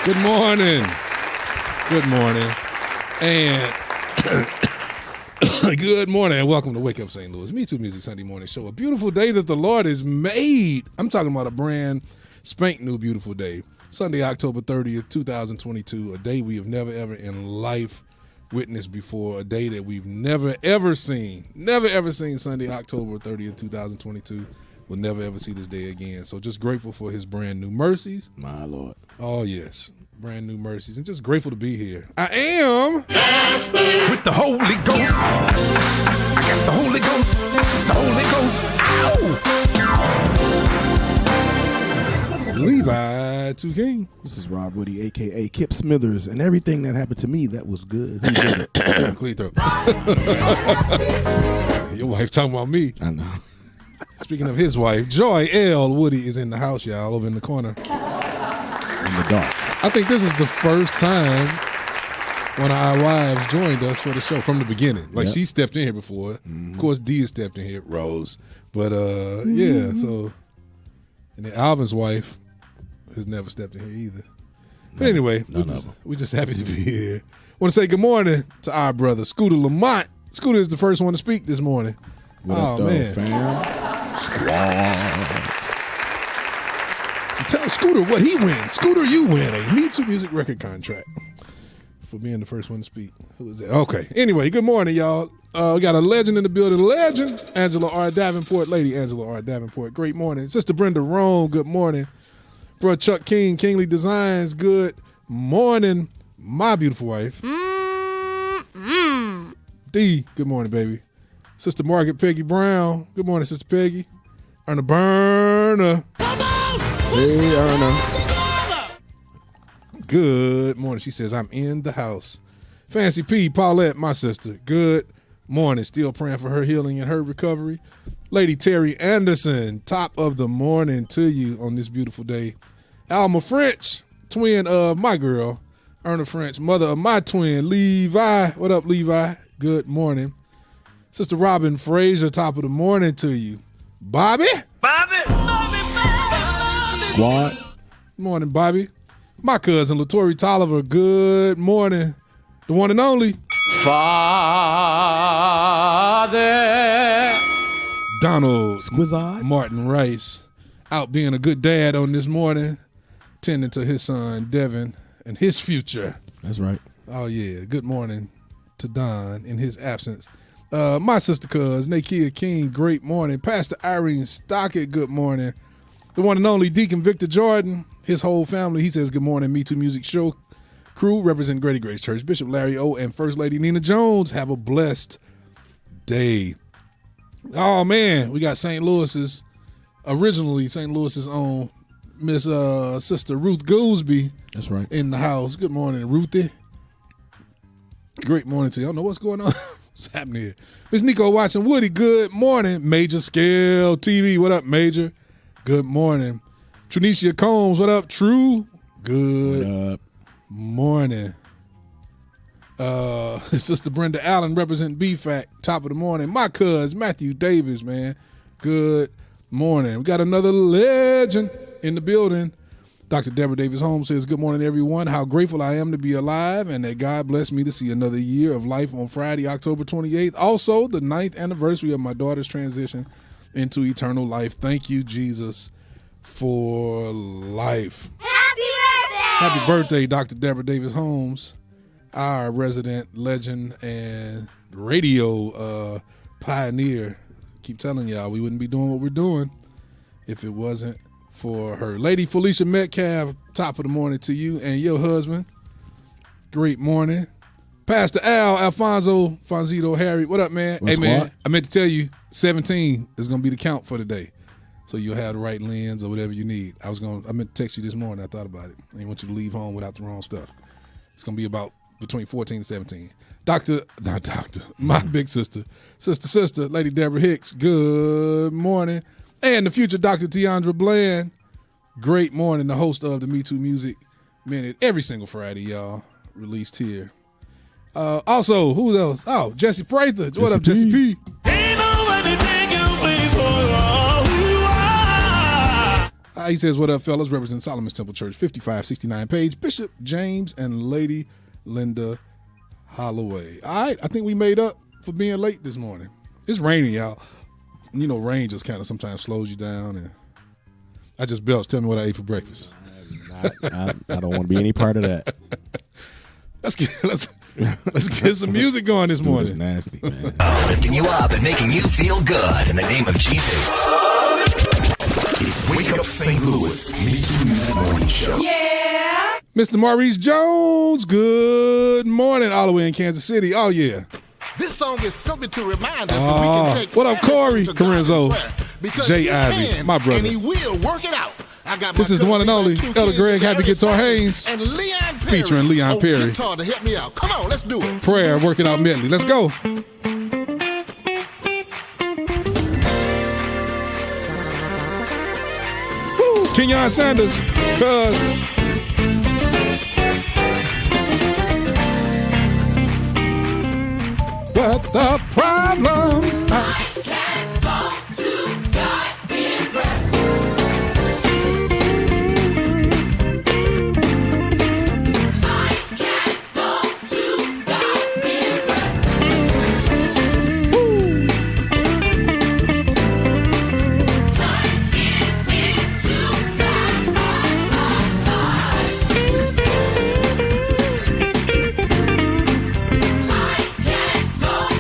Good morning. Good morning. And good morning and welcome to Wake Up St. Louis. MeTooMusic Sunday morning show. A beautiful day that the Lord has made. I'm talking about a brand spank new beautiful day. Sunday, October 30th, 2022. A day we have never ever in life witnessed before. A day that we've never ever seen. Never ever seen Sunday, October 30th, 2022. We'll never ever see this day again. So just grateful for his brand new mercies. My Lord. Oh, yes. Brand new mercies. And just grateful to be here. I am with the Holy Ghost. I got the Holy Ghost. The Holy Ghost. Ow! Levi 2 King. This is Rob Woody, a.k.a. Kip Smithers, and everything that happened to me that was good. Who did it? Clear throat. Your wife talking about me. I know. Speaking of his wife, Joy L. Woody is in the house, y'all, over in the corner. In the dark. I think this is the first time when our wives joined us for the show from the beginning. Like, she stepped in here before. Mm-hmm. Of course, Dee stepped in here, Rose. But, yeah, so. And then Alvin's wife has never stepped in here either. But anyway, we're just happy to be here. Want to say good morning to our brother, Scooter Lamont. Scooter is the first one to speak this morning. What up, man? Fam? Squad. Tell Scooter what he wins. Scooter, you win a MeTooMusic record contract for being the first one to speak. Who is that? Okay. Anyway, good morning, y'all. We got a legend in the building. Legend, Angela R. Davenport. Lady Angela R. Davenport. Great morning. Sister Brenda Rome. Good morning. Bro Chuck King, Kingly Designs. Good morning. My beautiful wife. D. Good morning, baby. Sister Margaret Peggy Brown. Good morning, Sister Peggy. Erna Burner. Hey, Erna. Good morning. She says, I'm in the house. Fancy P, Paulette, my sister. Good morning. Still praying for her healing and her recovery. Lady Terry Anderson, top of the morning to you on this beautiful day. Alma French, twin of my girl, Erna French, mother of my twin, Levi. What up, Levi? Good morning. Sister Robin Frazier, top of the morning to you. Bobby? Squad. Good morning, Bobby. My cousin, LaTorri Tolliver. Good morning. The one and only Father. Donald Squizard Martin Rice, out being a good dad on this morning, tending to his son, Devin, and his future. That's right. Oh, yeah. Good morning to Don in his absence. My sister cousin, Nakia King, great morning. Pastor Irene Stockett, good morning. The one and only Deacon Victor Jordan, his whole family, he says good morning. MeTooMusic show crew representing Grady Grace Church. Bishop Larry O. and First Lady Nina Jones, have a blessed day. Oh, man, we got originally St. Louis's own Miss Sister Ruth Goolsby. That's right. In the house. Good morning, Ruthie. Great morning to you. I don't know what's going on. What's happening here? Miss Nico Watson Woody, good morning. Major Scale TV, what up, Major? Good morning. Trinicia Combs, what up, True? Good What up? morning. Sister Brenda Allen representing BFAC, top of the morning. My cuz, Matthew Davis, man. Good morning. We got another legend in the building. Dr. Deborah Davis Holmes says, good morning, everyone. How grateful I am to be alive and that God blessed me to see another year of life on Friday, October 28th. Also, the 9th anniversary of my daughter's transition into eternal life. Thank you, Jesus, for life. Happy birthday! Happy birthday, Dr. Deborah Davis Holmes, our resident legend and radio pioneer. Keep telling y'all, we wouldn't be doing what we're doing if it wasn't for her. Lady Felicia Metcalf, top of the morning to you and your husband. Great morning. Pastor Alfonso Fonzito Harry, what up, man? What's hey, man, what? I meant to tell you, 17 is going to be the count for today. So you'll have the right lens or whatever you need. I meant to text you this morning. I thought about it. I didn't want you to leave home without the wrong stuff. It's going to be about between 14 and 17. My big sister, Lady Deborah Hicks, good morning. And the future Dr. Tiandra Bland, great morning. The host of the MeTooMusic Minute every single Friday, y'all, released here. Also, who else? Oh, Jesse Prather. What up, Jesse P? Ain't nobody take your place for all you are. He says, what up, fellas? Represent Solomon's Temple Church, 5569 Page, Bishop James and Lady Linda Holloway. All right, I think we made up for being late this morning. It's raining, y'all. You know, rain just kind of sometimes slows you down. And I just belched. Tell me what I ate for breakfast. I don't want to be any part of that. Let's get some music going this morning. It's nasty, man. Lifting you up and making you feel good in the name of Jesus. It's Wake Up St. Louis, MeTooMusic Morning Show. Yeah. Mr. Maurice Jones, good morning, all the way in Kansas City. Oh, yeah. This song is something to remind us that we can take what up, Corey everything to God in Corenzo? prayer, because Jay he Ivy, can, my brother. and he will work it out. I got my This is the one and only cousin, Elder two Greg kids, Happy Guitar Haynes, and Leon Perry featuring Leon on Perry. guitar to help me out. Come on, let's do it. Prayer, work it out medley. Let's go. Woo, Kenyon Sanders, cuz. What the problem?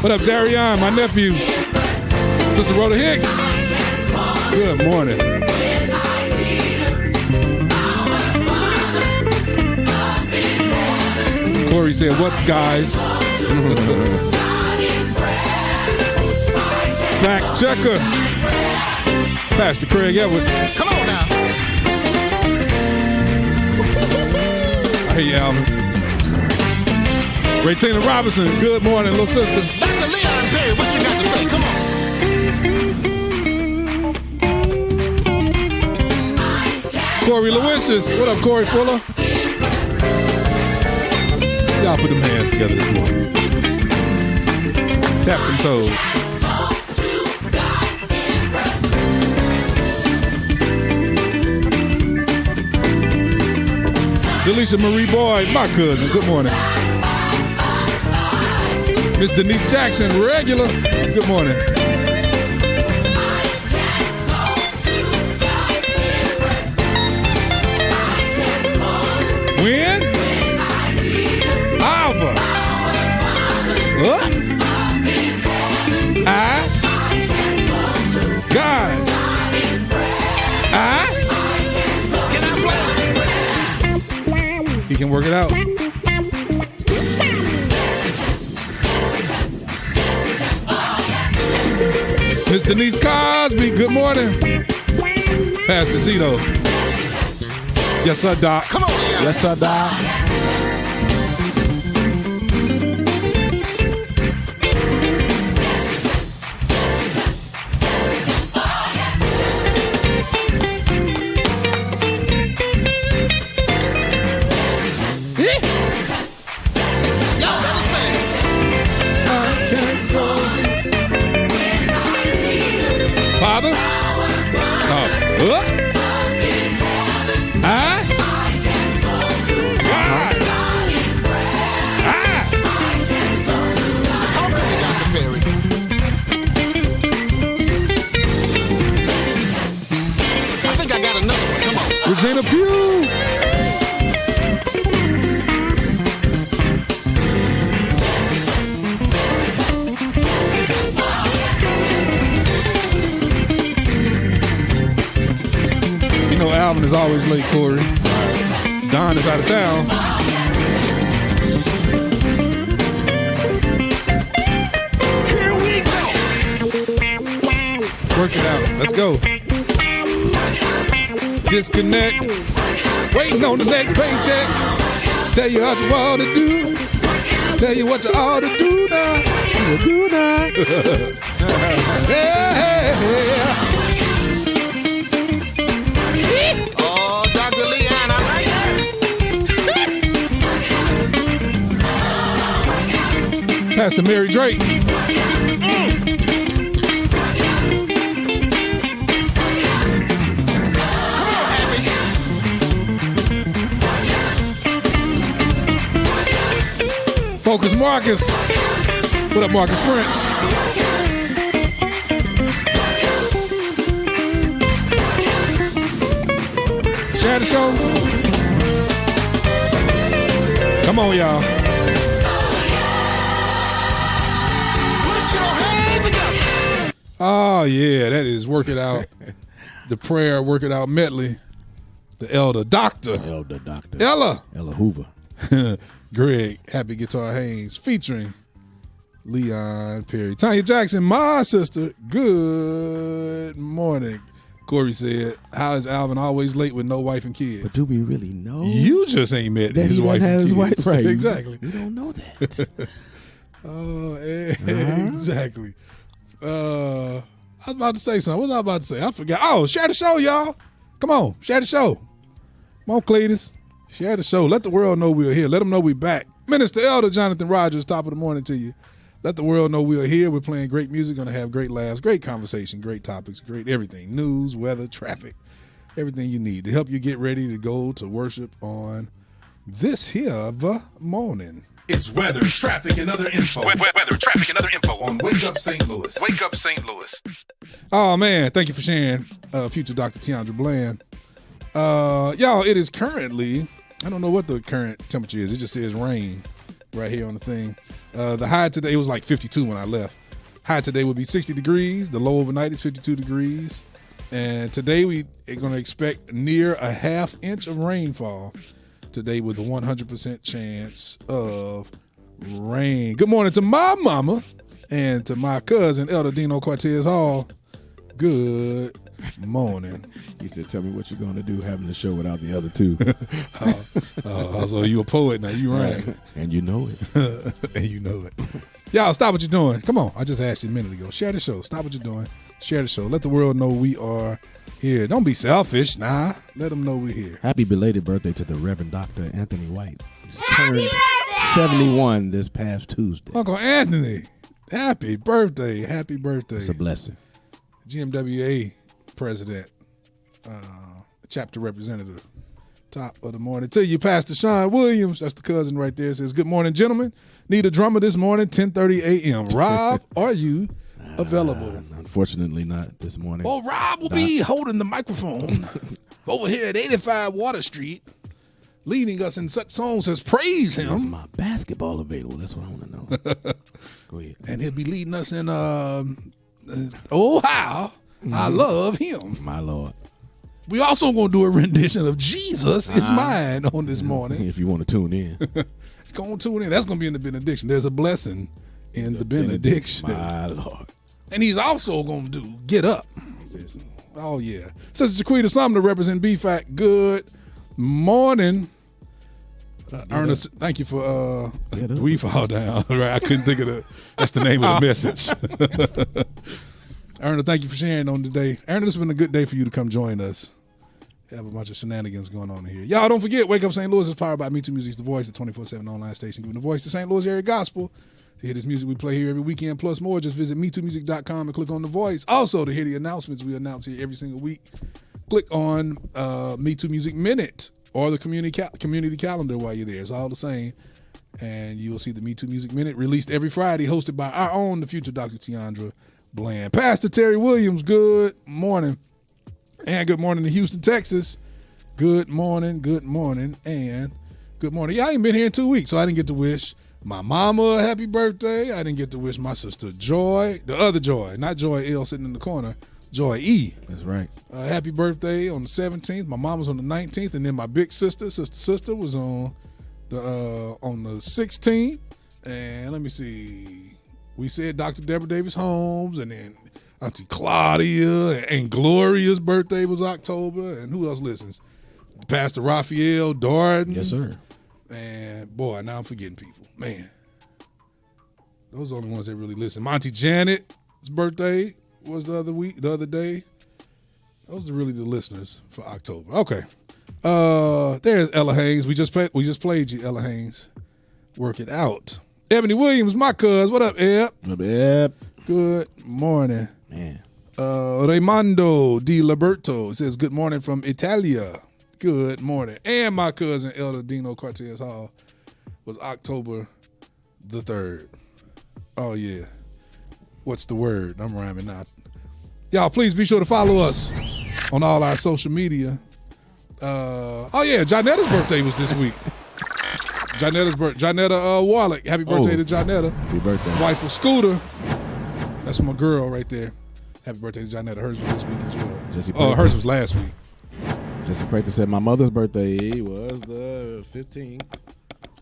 What up, Darion, my nephew? Sister Rhoda Hicks. Good morning. Corey said, what's guys? Fact checker. Pastor Craig Edwards. Come on now. I hear you, Alvin. Ray Tina Robinson, good morning, little sister. Dr. Leon Perry, what you got to say? Come on. Corey Lewisius, what up, Corey Fuller? Y'all put them hands together this morning. Tap them toes. Delisha Marie Boyd, my cousin, good morning. Miss Denise Jackson, regular, good morning. When? Alva. What? God. He can work it out. Miss Denise Cosby, good morning. Pastor Cito. Yes, sir, Doc. Come on, Leon. Yes, sir, Doc. Y'all better sing. Father? God. Talk to me, Dr. Perry. I think I got another one. Come on. Regina Pugh. You know Alvin is always late, Corey. Don is out of town. Here we go. Work it out. Let's go. Disconnect. Waiting on the next paycheck. Tell you what you ought to do. Tell you what you ought to do now. Do now. Yeah. Oh, Dr. Leon, I like that. Pastor Mary Drake. Come on, Focus Marcus. What up, Marcus French? Share the show. Come on, y'all. Oh, yeah, that is Work It Out. The prayer, Work It Out medley. The Elder Doctor. Ella Hoover. Greg, Happy Guitar Haynes, featuring Leon Perry. Tanya Jackson, my sister, good morning. Corey said, how is Alvin always late with no wife and kids? But do we really know? You just ain't met that his wife and his kids. Wife, right? Exactly. We don't know that. Exactly. I was about to say something. What was I about to say? I forgot. Oh, share the show, y'all. Come on, share the show. Come on, Cletus. Share the show. Let the world know we're here. Let them know we're back. Minister Elder Jonathan Rogers, top of the morning to you. Let the world know we are here. We're playing great music, going to have great laughs, great conversation, great topics, great everything. News, weather, traffic, everything you need to help you get ready to go to worship on this here morning. It's weather, traffic, and other info. Weather, traffic, and other info on Wake Up St. Louis. Wake Up St. Louis. Oh, man. Thank you for sharing, future Dr. Tiandra Bland. Y'all, it is currently, I don't know what the current temperature is. It just says rain right here on the thing. The high today, it was like 52 when I left. High today would be 60 degrees. The low overnight is 52 degrees. And today we are going to expect near a ½ inch of rainfall today with a 100% chance of rain. Good morning to my mama and to my cousin, Elder Dino Cortez Hall. Good morning. He said, tell me what you're going to do having the show without the other two. So you a poet now. You right. And you know it. And you know it. Y'all, stop what you're doing. Come on. I just asked you a minute ago. Share the show. Stop what you're doing. Share the show. Let the world know we are here. Don't be selfish. Nah. Let them know we're here. Happy belated birthday to the Reverend Dr. Anthony White. He's turned 71 this past Tuesday. Uncle Anthony, happy birthday. Happy birthday. It's a blessing. GMWA president, chapter representative. Top of the morning to you, Pastor Sean Williams. That's the cousin right there. Says, good morning, gentlemen. Need a drummer this morning, 10:30 a.m. Rob, are you available? Unfortunately not this morning. Well, Rob will be holding the microphone over here at 85 Water Street, leading us in such songs as Praise Him. Is my basketball available? That's what I want to know. Go ahead. And he'll be leading us in Oh How I Love Him. My Lord. We also going to do a rendition of Jesus Is Mine on this morning. If you want to tune in. Go on, tune in. That's going to be in the benediction. There's a blessing in the benediction. My Lord. And he's also going to do Get Up. Oh, yeah. Sister Jaquita Sumner represent BFAC. Good morning. Ernest, thank you for We Fall Down. Right, I couldn't think of that's the name of the message. Ernest, thank you for sharing on today. Ernest, it's been a good day for you to come join us. Have a bunch of shenanigans going on in here. Y'all don't forget, Wake Up St. Louis is powered by MeTooMusic, the voice, the 24/7 online station, giving the voice to St. Louis area gospel. To hear this music we play here every weekend plus more, just visit MeTooMusic.com and click on the voice. Also, to hear the announcements we announce here every single week, click on MeTooMusic Minute or the community calendar while you're there. It's all the same. And you will see the MeTooMusic Minute released every Friday, hosted by our own, the future Dr. Tiandra Bland. Pastor Terry Williams, good morning. And good morning to Houston, Texas. Good morning, and good morning. Yeah, I ain't been here in 2 weeks, so I didn't get to wish my mama a happy birthday. I didn't get to wish my sister Joy, the other Joy, not Joy L sitting in the corner, Joy E. That's right. Happy birthday on the 17th. My mom was on the 19th, and then my big sister was on the 16th. And let me see, we said Dr. Deborah Davis Holmes, and then Auntie Claudia and Gloria's birthday was October. And who else listens? Pastor Raphael Darden. Yes, sir. And boy, now I'm forgetting people. Man, those are the only ones that really listen. Monty Janet's birthday was the other day. Those are really the listeners for October. Okay. There's Ella Haynes. We just played you, Ella Haynes. Work It Out. Ebony Williams, my cuz. What up, Eb? What up, Eb? Good morning. Man. Raimondo Di Liberto says, good morning from Italia. Good morning. And my cousin, Elder Dino Cortez Hall, was October the 3rd. Oh, yeah. What's the word? I'm rhyming now. Y'all, please be sure to follow us on all our social media. Oh, yeah, Jonetta's birthday was this week. Jonetta Warlick. Happy birthday to Jonetta. Happy birthday. Wife of Scooter. That's my girl right there. Happy birthday to Jonetta. Hers was this week as well. Hers was last week. Jesse Prater said my mother's birthday was the 15th.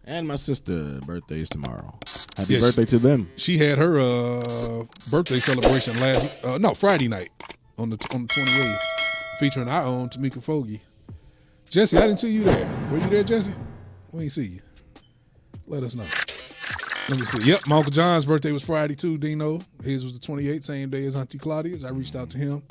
And my sister's birthday is tomorrow. Happy birthday to them. She had her birthday celebration Friday night on the 28th, featuring our own Tamika Fogarty. Jesse, I didn't see you there. Were you there, Jesse? We ain't see you. Let us know. Let me see. Yep, my Uncle John's birthday was Friday too, Dino. His was the 28th, same day as Auntie Claudia's. I reached out to him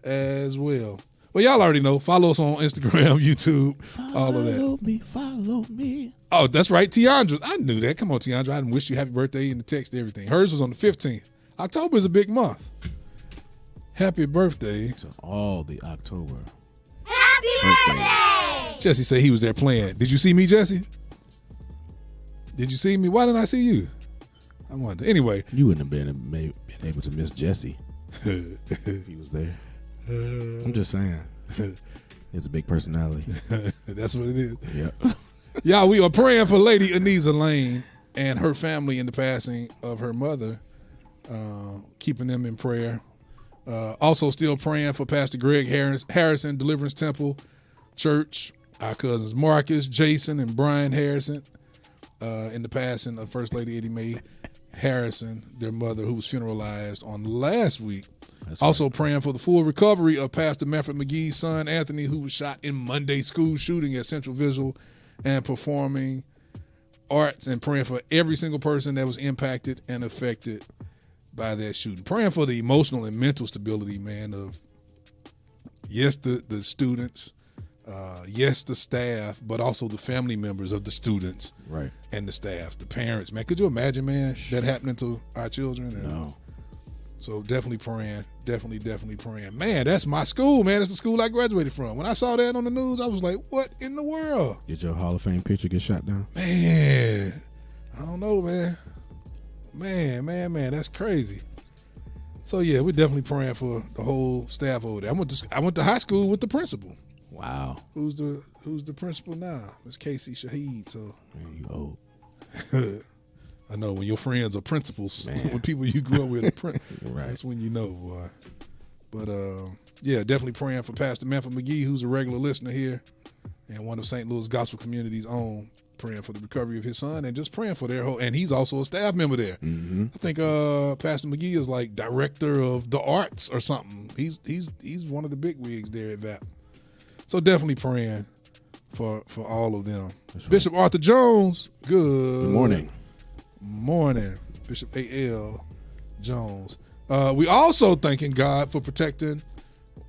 as well. Well, y'all already know. Follow us on Instagram, YouTube, all of that. Follow me. Oh, that's right, Tiandra. I knew that. Come on, Tiandra. I didn't wish you happy birthday in the text and everything. Hers was on the 15th. October is a big month. Happy birthday to all the October. Happy birthday! Jesse said he was there playing. Did you see me, Jesse? Did you see me? Why didn't I see you? I wonder. Anyway. You wouldn't have been able to miss Jesse if he was there. I'm just saying. It's a big personality. That's what it is. Yep. Y'all, we are praying for Lady Anisa Lane and her family in the passing of her mother, keeping them in prayer. Also still praying for Pastor Greg Harrison, Deliverance Temple Church, our cousins Marcus, Jason, and Brian Harrison, in the passing of First Lady Eddie Mae Harrison, their mother, who was funeralized on last week. That's also right. Praying for the full recovery of Pastor Manfred McGee's son, Anthony, who was shot in Monday school shooting at Central Visual and Performing Arts, and praying for every single person that was impacted and affected by that shooting. Praying for the emotional and mental stability, man, of, yes, the students, yes, the staff, but also the family members of the students, right, and the staff, the parents, man. Could you imagine, man, that happening to our children? And no. So definitely praying, definitely praying. Man, that's my school, man. That's the school I graduated from. When I saw that on the news, I was like, what in the world? Did your Hall of Fame picture get shot down? Man, I don't know, man. Man, that's crazy. So yeah, we're definitely praying for the whole staff over there. I went to high school with the principal. Wow. Who's the principal now? It's Casey Shaheed. So man, you old. I know when your friends are principals, when people you grew up with are right. That's when you know, boy. But yeah, definitely praying for Pastor Manfred McGee, who's a regular listener here and one of St. Louis Gospel Community's own. Praying for the recovery of his son and just praying for their whole, and he's also a staff member there. Mm-hmm. I think Pastor McGee is like director of the arts or something. He's one of the big wigs there at VAP. So definitely praying for all of them. That's Bishop right. Arthur Jones, good morning. Bishop A.L. Jones. We also thanking God for protecting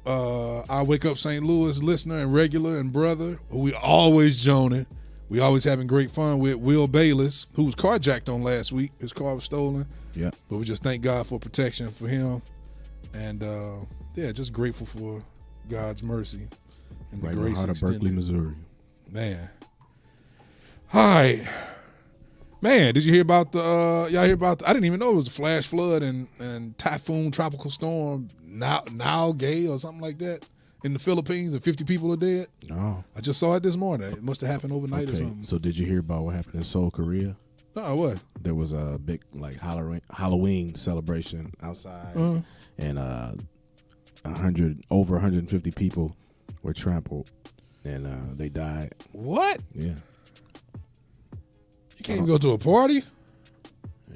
our Wake Up St. Louis listener and regular and brother, who we always joning. We always having great fun with Will Bayless, who was carjacked on last week. His car was stolen. Yeah. But we just thank God for protection for him. And, yeah, just grateful for God's mercy and right the grace in the heart of Berkeley, Missouri. Man. All right. Man, did you hear about I didn't even know it was a flash flood and typhoon tropical storm, Gay or something like that. In the Philippines, and 50 people are dead. No. I just saw it this morning. It must have happened overnight or something. So did you hear about what happened in Seoul, Korea? No, what? There was a big Halloween celebration outside, and over 150 people were trampled, and they died. What? Yeah. You can't even go to a party?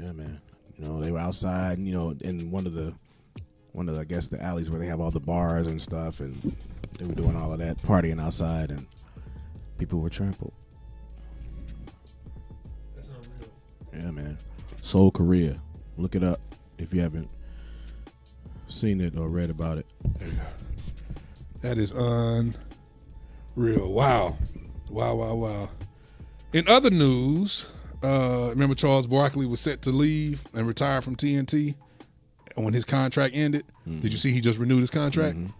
Yeah, man. You know, they were outside, you know, in one of the I guess the alleys where they have all the bars and stuff, and they were doing all of that partying outside, and people were trampled. That's unreal. Yeah, man. Seoul, Korea. Look it up if you haven't seen it or read about it. That is unreal. Wow. In other news, remember Charles Barkley was set to leave and retire from TNT? When his contract ended, Did you see he just renewed his contract? Mm-hmm.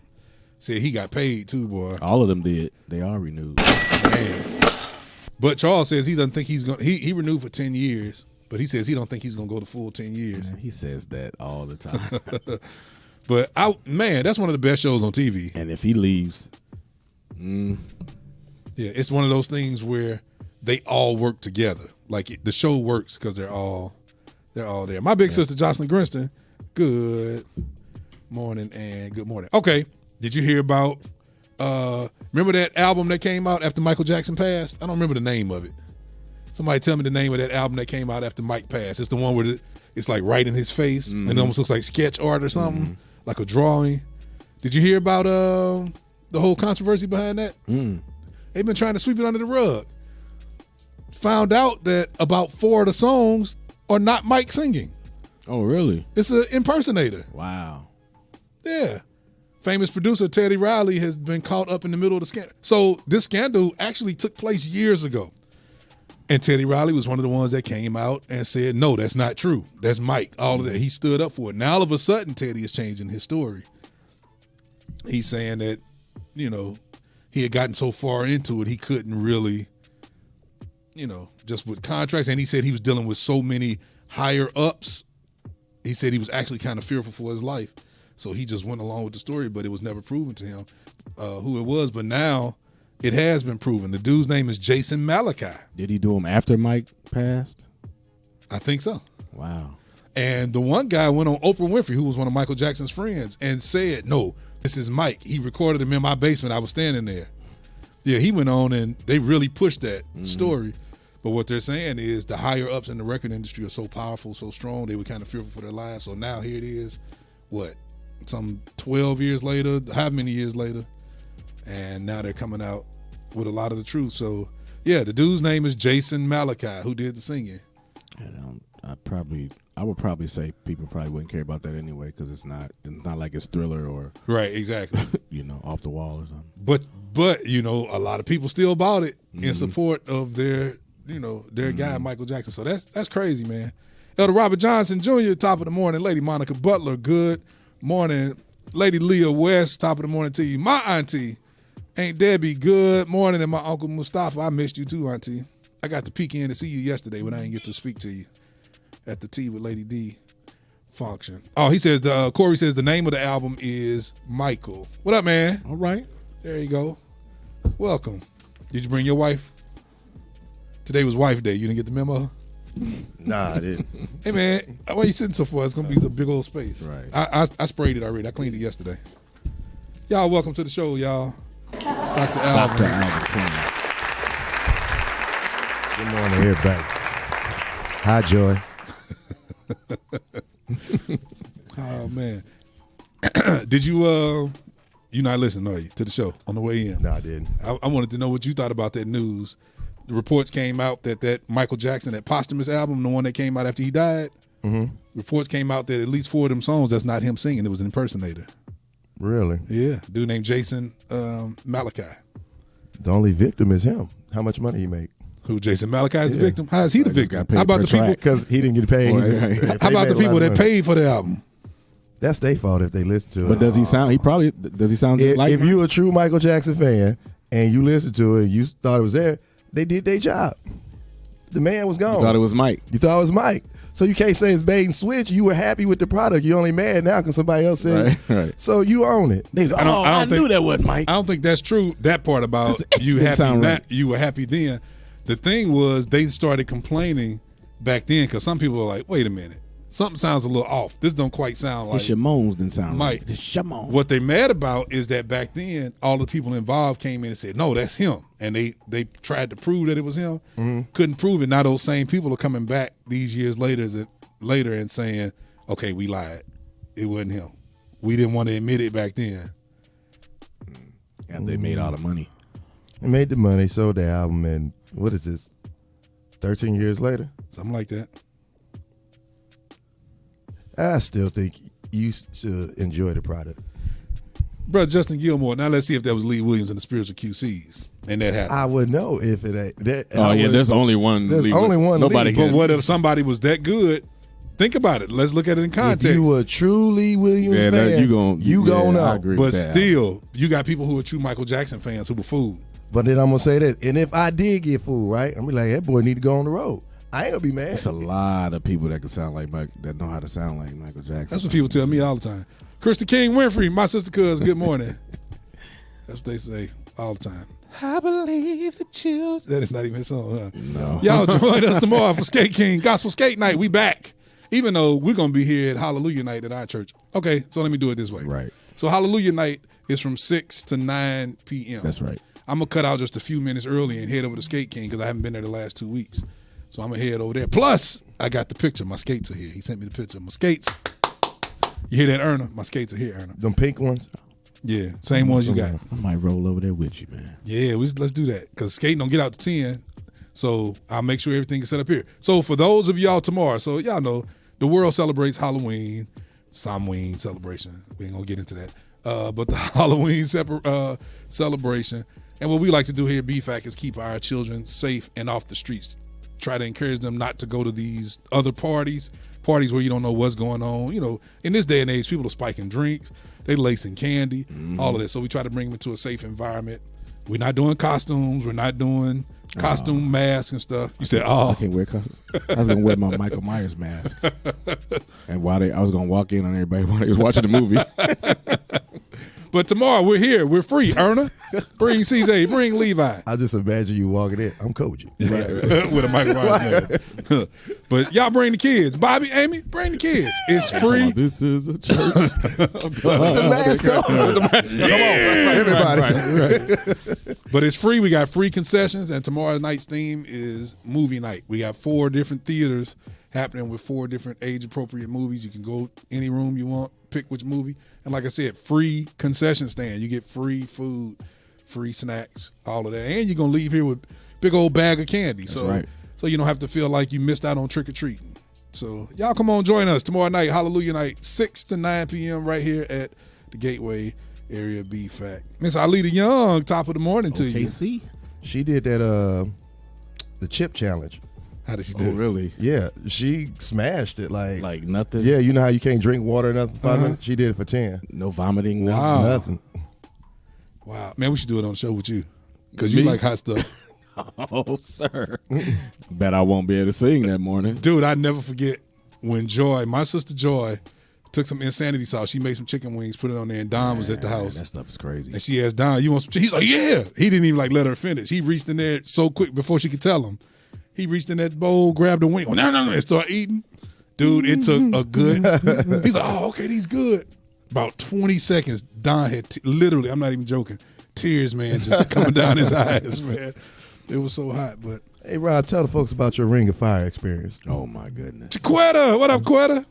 Said he got paid too, boy. All of them did. They all renewed. Man. But Charles says he doesn't think he's going to. He renewed for 10 years, But he says he don't think he's gonna go the full 10 years. Man, he says that all the time. But that's one of the best shows on TV. And if he leaves, yeah, it's one of those things where they all work together. Like the show works because they're all there. My big sister Jocelyn Grinston, good morning and good morning. Okay, did you hear about? Remember that album that came out after Michael Jackson passed? I don't remember the name of it. Somebody tell me the name of that album that came out after Mike passed. It's the one where it's like right in his face and it almost looks like sketch art or something, like a drawing. Did you hear about the whole controversy behind that? They've been trying to sweep it under the rug. Found out that about 4 of the songs are not Mike singing. Oh, really? It's an impersonator. Wow. Yeah. Famous producer Teddy Riley has been caught up in the middle of the scandal. So this scandal actually took place years ago. And Teddy Riley was one of the ones that came out and said, no, that's not true. That's Mike. All of that. He stood up for it. Now all of a sudden, Teddy is changing his story. He's saying that, he had gotten so far into it, he couldn't really, just with contracts. And he said he was dealing with so many higher ups. He said he was actually kind of fearful for his life. So he just went along with the story, but it was never proven to him who it was. But now it has been proven. The dude's name is Jason Malachi. Did he do them after Mike passed? I think so. Wow. And the one guy went on Oprah Winfrey, who was one of Michael Jackson's friends, and said, no, this is Mike. He recorded him in my basement. I was standing there. Yeah, he went on and they really pushed that story. But what they're saying is the higher ups in the record industry are so powerful, so strong, they were kind of fearful for their lives. So now here it is, some 12 years later, how many years later? And now they're coming out with a lot of the truth. So, yeah, the dude's name is Jason Malachi, who did the singing. And I would probably say people probably wouldn't care about that anyway because it's not like it's Thriller or right, exactly. Off the wall or something. But a lot of people still bought it in support of their guy Michael Jackson. So that's crazy, man. Elder Robert Johnson Jr., top of the morning. Lady Monica Butler, good morning. Lady Leah West, top of the morning to you. My auntie, Aunt Debbie, good morning. And my Uncle Mustafa, I missed you too, auntie. I got to peek in to see you yesterday when I didn't get to speak to you at the Tea with Lady D function. Oh, he says, Corey says the name of the album is Michael. What up, man? All right. There you go. Welcome. Did you bring your wife? Today was wife day. You didn't get the memo? Nah, I didn't. Hey, man, why are you sitting so far? It's going to be a big old space. Right. I sprayed it already. I cleaned it yesterday. Y'all, welcome to the show, y'all. Dr. Alvin. Dr. Alvin Queen. Good morning, everybody. Hi, Joy. Oh, man. Did you, you're not listening, are you, to the show on the way in? No, I didn't. I wanted to know what you thought about that news. The reports came out that Michael Jackson, that posthumous album, the one that came out after he died, reports came out that at least 4 of them songs, that's not him singing. It was an impersonator. Really? Yeah. A dude named Jason Malachi. The only victim is him. How much money he make? Who, Jason Malachi is the victim? How is he the victim? How about the people? Because he didn't get paid. How about the people that paid for the album? That's their fault if they listen to it. But does he sound just like if you a true Michael Jackson fan and you listen to it and you thought it was there, they did their job. The man was gone. You thought it was Mike. You thought it was Mike. So you can't say it's bait and switch. You were happy with the product. You're only mad now because somebody else said it. Right. So you own it. I knew that wasn't Mike. I don't think that's true. That part about you happy right. You were happy then. The thing was they started complaining back then because some people were like, wait a minute. Something sounds a little off. This don't quite sound like your moans didn't sound Mike. Right. It's your moans. What they mad about is that back then all the people involved came in and said, no, that's him. And they tried to prove that it was him. Couldn't prove it. Now those same people are coming back these years later and saying, okay, we lied. It wasn't him. We didn't want to admit it back then. And they made all the money. They made the money, sold the album, and what is this, 13 years later? Something like that. I still think you should enjoy the product. Brother Justin Gilmore, now let's see if that was Lee Williams and the Spiritual QCs. And that happened. I would know if it ain't. There's only one. There's only one. Nobody Lee. can. But what if somebody was that good? Think about it. Let's look at it in context. If you were a true Lee Williams fan, you gonna know. But still, you got people who are true Michael Jackson fans who were fooled. But then I'm gonna say this, and if I did get fooled, right, I'm gonna be like, that boy need to go on the road. I ain't gonna be mad. It's a lot of people that can sound like that know how to sound like Michael Jackson. That's what people tell me all the time. Krista King Winfrey, my sister cuz, good morning. That's what they say all the time. I believe the children. That is not even his song, huh? No. Y'all join us tomorrow for Skate King Gospel Skate Night. We back. Even though we're going to be here at Hallelujah Night at our church. Okay, so let me do it this way. Right. So Hallelujah Night is from 6 to 9 p.m. That's right. I'm going to cut out just a few minutes early and head over to Skate King because I haven't been there the last 2 weeks. So I'm going to head over there. Plus, I got the picture. My skates are here. He sent me the picture of my skates. You hear that, Erna? My skates are here, Erna. Them pink ones? Yeah, same ones you got. I might roll over there with you, man. Yeah, let's do that because skating don't get out to 10. So I'll make sure everything is set up here. So for those of y'all tomorrow, so y'all know the world celebrates Halloween, Samhain celebration. We ain't going to get into that. But the Halloween celebration. And what we like to do here at BFAC is keep our children safe and off the streets. Try to encourage them not to go to these other parties where you don't know what's going on. You know, in this day and age, people are spiking drinks. They lacing candy, all of that. So we try to bring them into a safe environment. We're not doing costumes. We're not doing costume masks and stuff. You said, I can't wear costumes. I was going to wear my Michael Myers mask. And I was going to walk in on everybody while they was watching the movie. But tomorrow we're here. We're free. Erna, bring CJ, bring Levi. I just imagine you walking in. I'm coaching. With a Michael Myers mask. But y'all bring the kids. Bobby, Amy, bring the kids. It's free. This is a church. With the mask on. Come on, everybody. Right. But it's free. We got free concessions, and tomorrow night's theme is movie night. We got 4 different theaters happening with 4 different age-appropriate movies. You can go any room you want, pick which movie. And like I said, free concession stand. You get free food, free snacks, all of that. And you're going to leave here with big old bag of candy. That's right. So you don't have to feel like you missed out on trick-or-treating. So y'all come on, join us tomorrow night, Hallelujah Night, 6 to 9 p.m. right here at the Gateway Area BFAC. Miss Alita Young, top of the morning to you. KC? She did that, the chip challenge. How did she do? Oh, really? Yeah, she smashed it like nothing? Yeah, you know how you can't drink water or nothing for 5 minutes? She did it for 10. No vomiting? Wow. Nothing. Wow. Man, we should do it on the show with you because you Me? like hot stuff. Oh, sir. Bet I won't be able to sing that morning. Dude, I never forget when my sister Joy, took some insanity sauce. She made some chicken wings, put it on there, and Don was at the house. That stuff is crazy. And she asked Don, you want some chicken? He's like, yeah. He didn't even let her finish. He reached in there so quick before she could tell him. He reached in that bowl, grabbed a wing, no, and started eating. Dude, it took a good, he's like, oh, okay, these good. About 20 seconds, Don had literally, I'm not even joking, tears, man, just coming down his eyes, man. It was so hot, but. Hey, Rob, tell the folks about your Ring of Fire experience. Oh, my goodness. Jaquetta, what up, Quetta?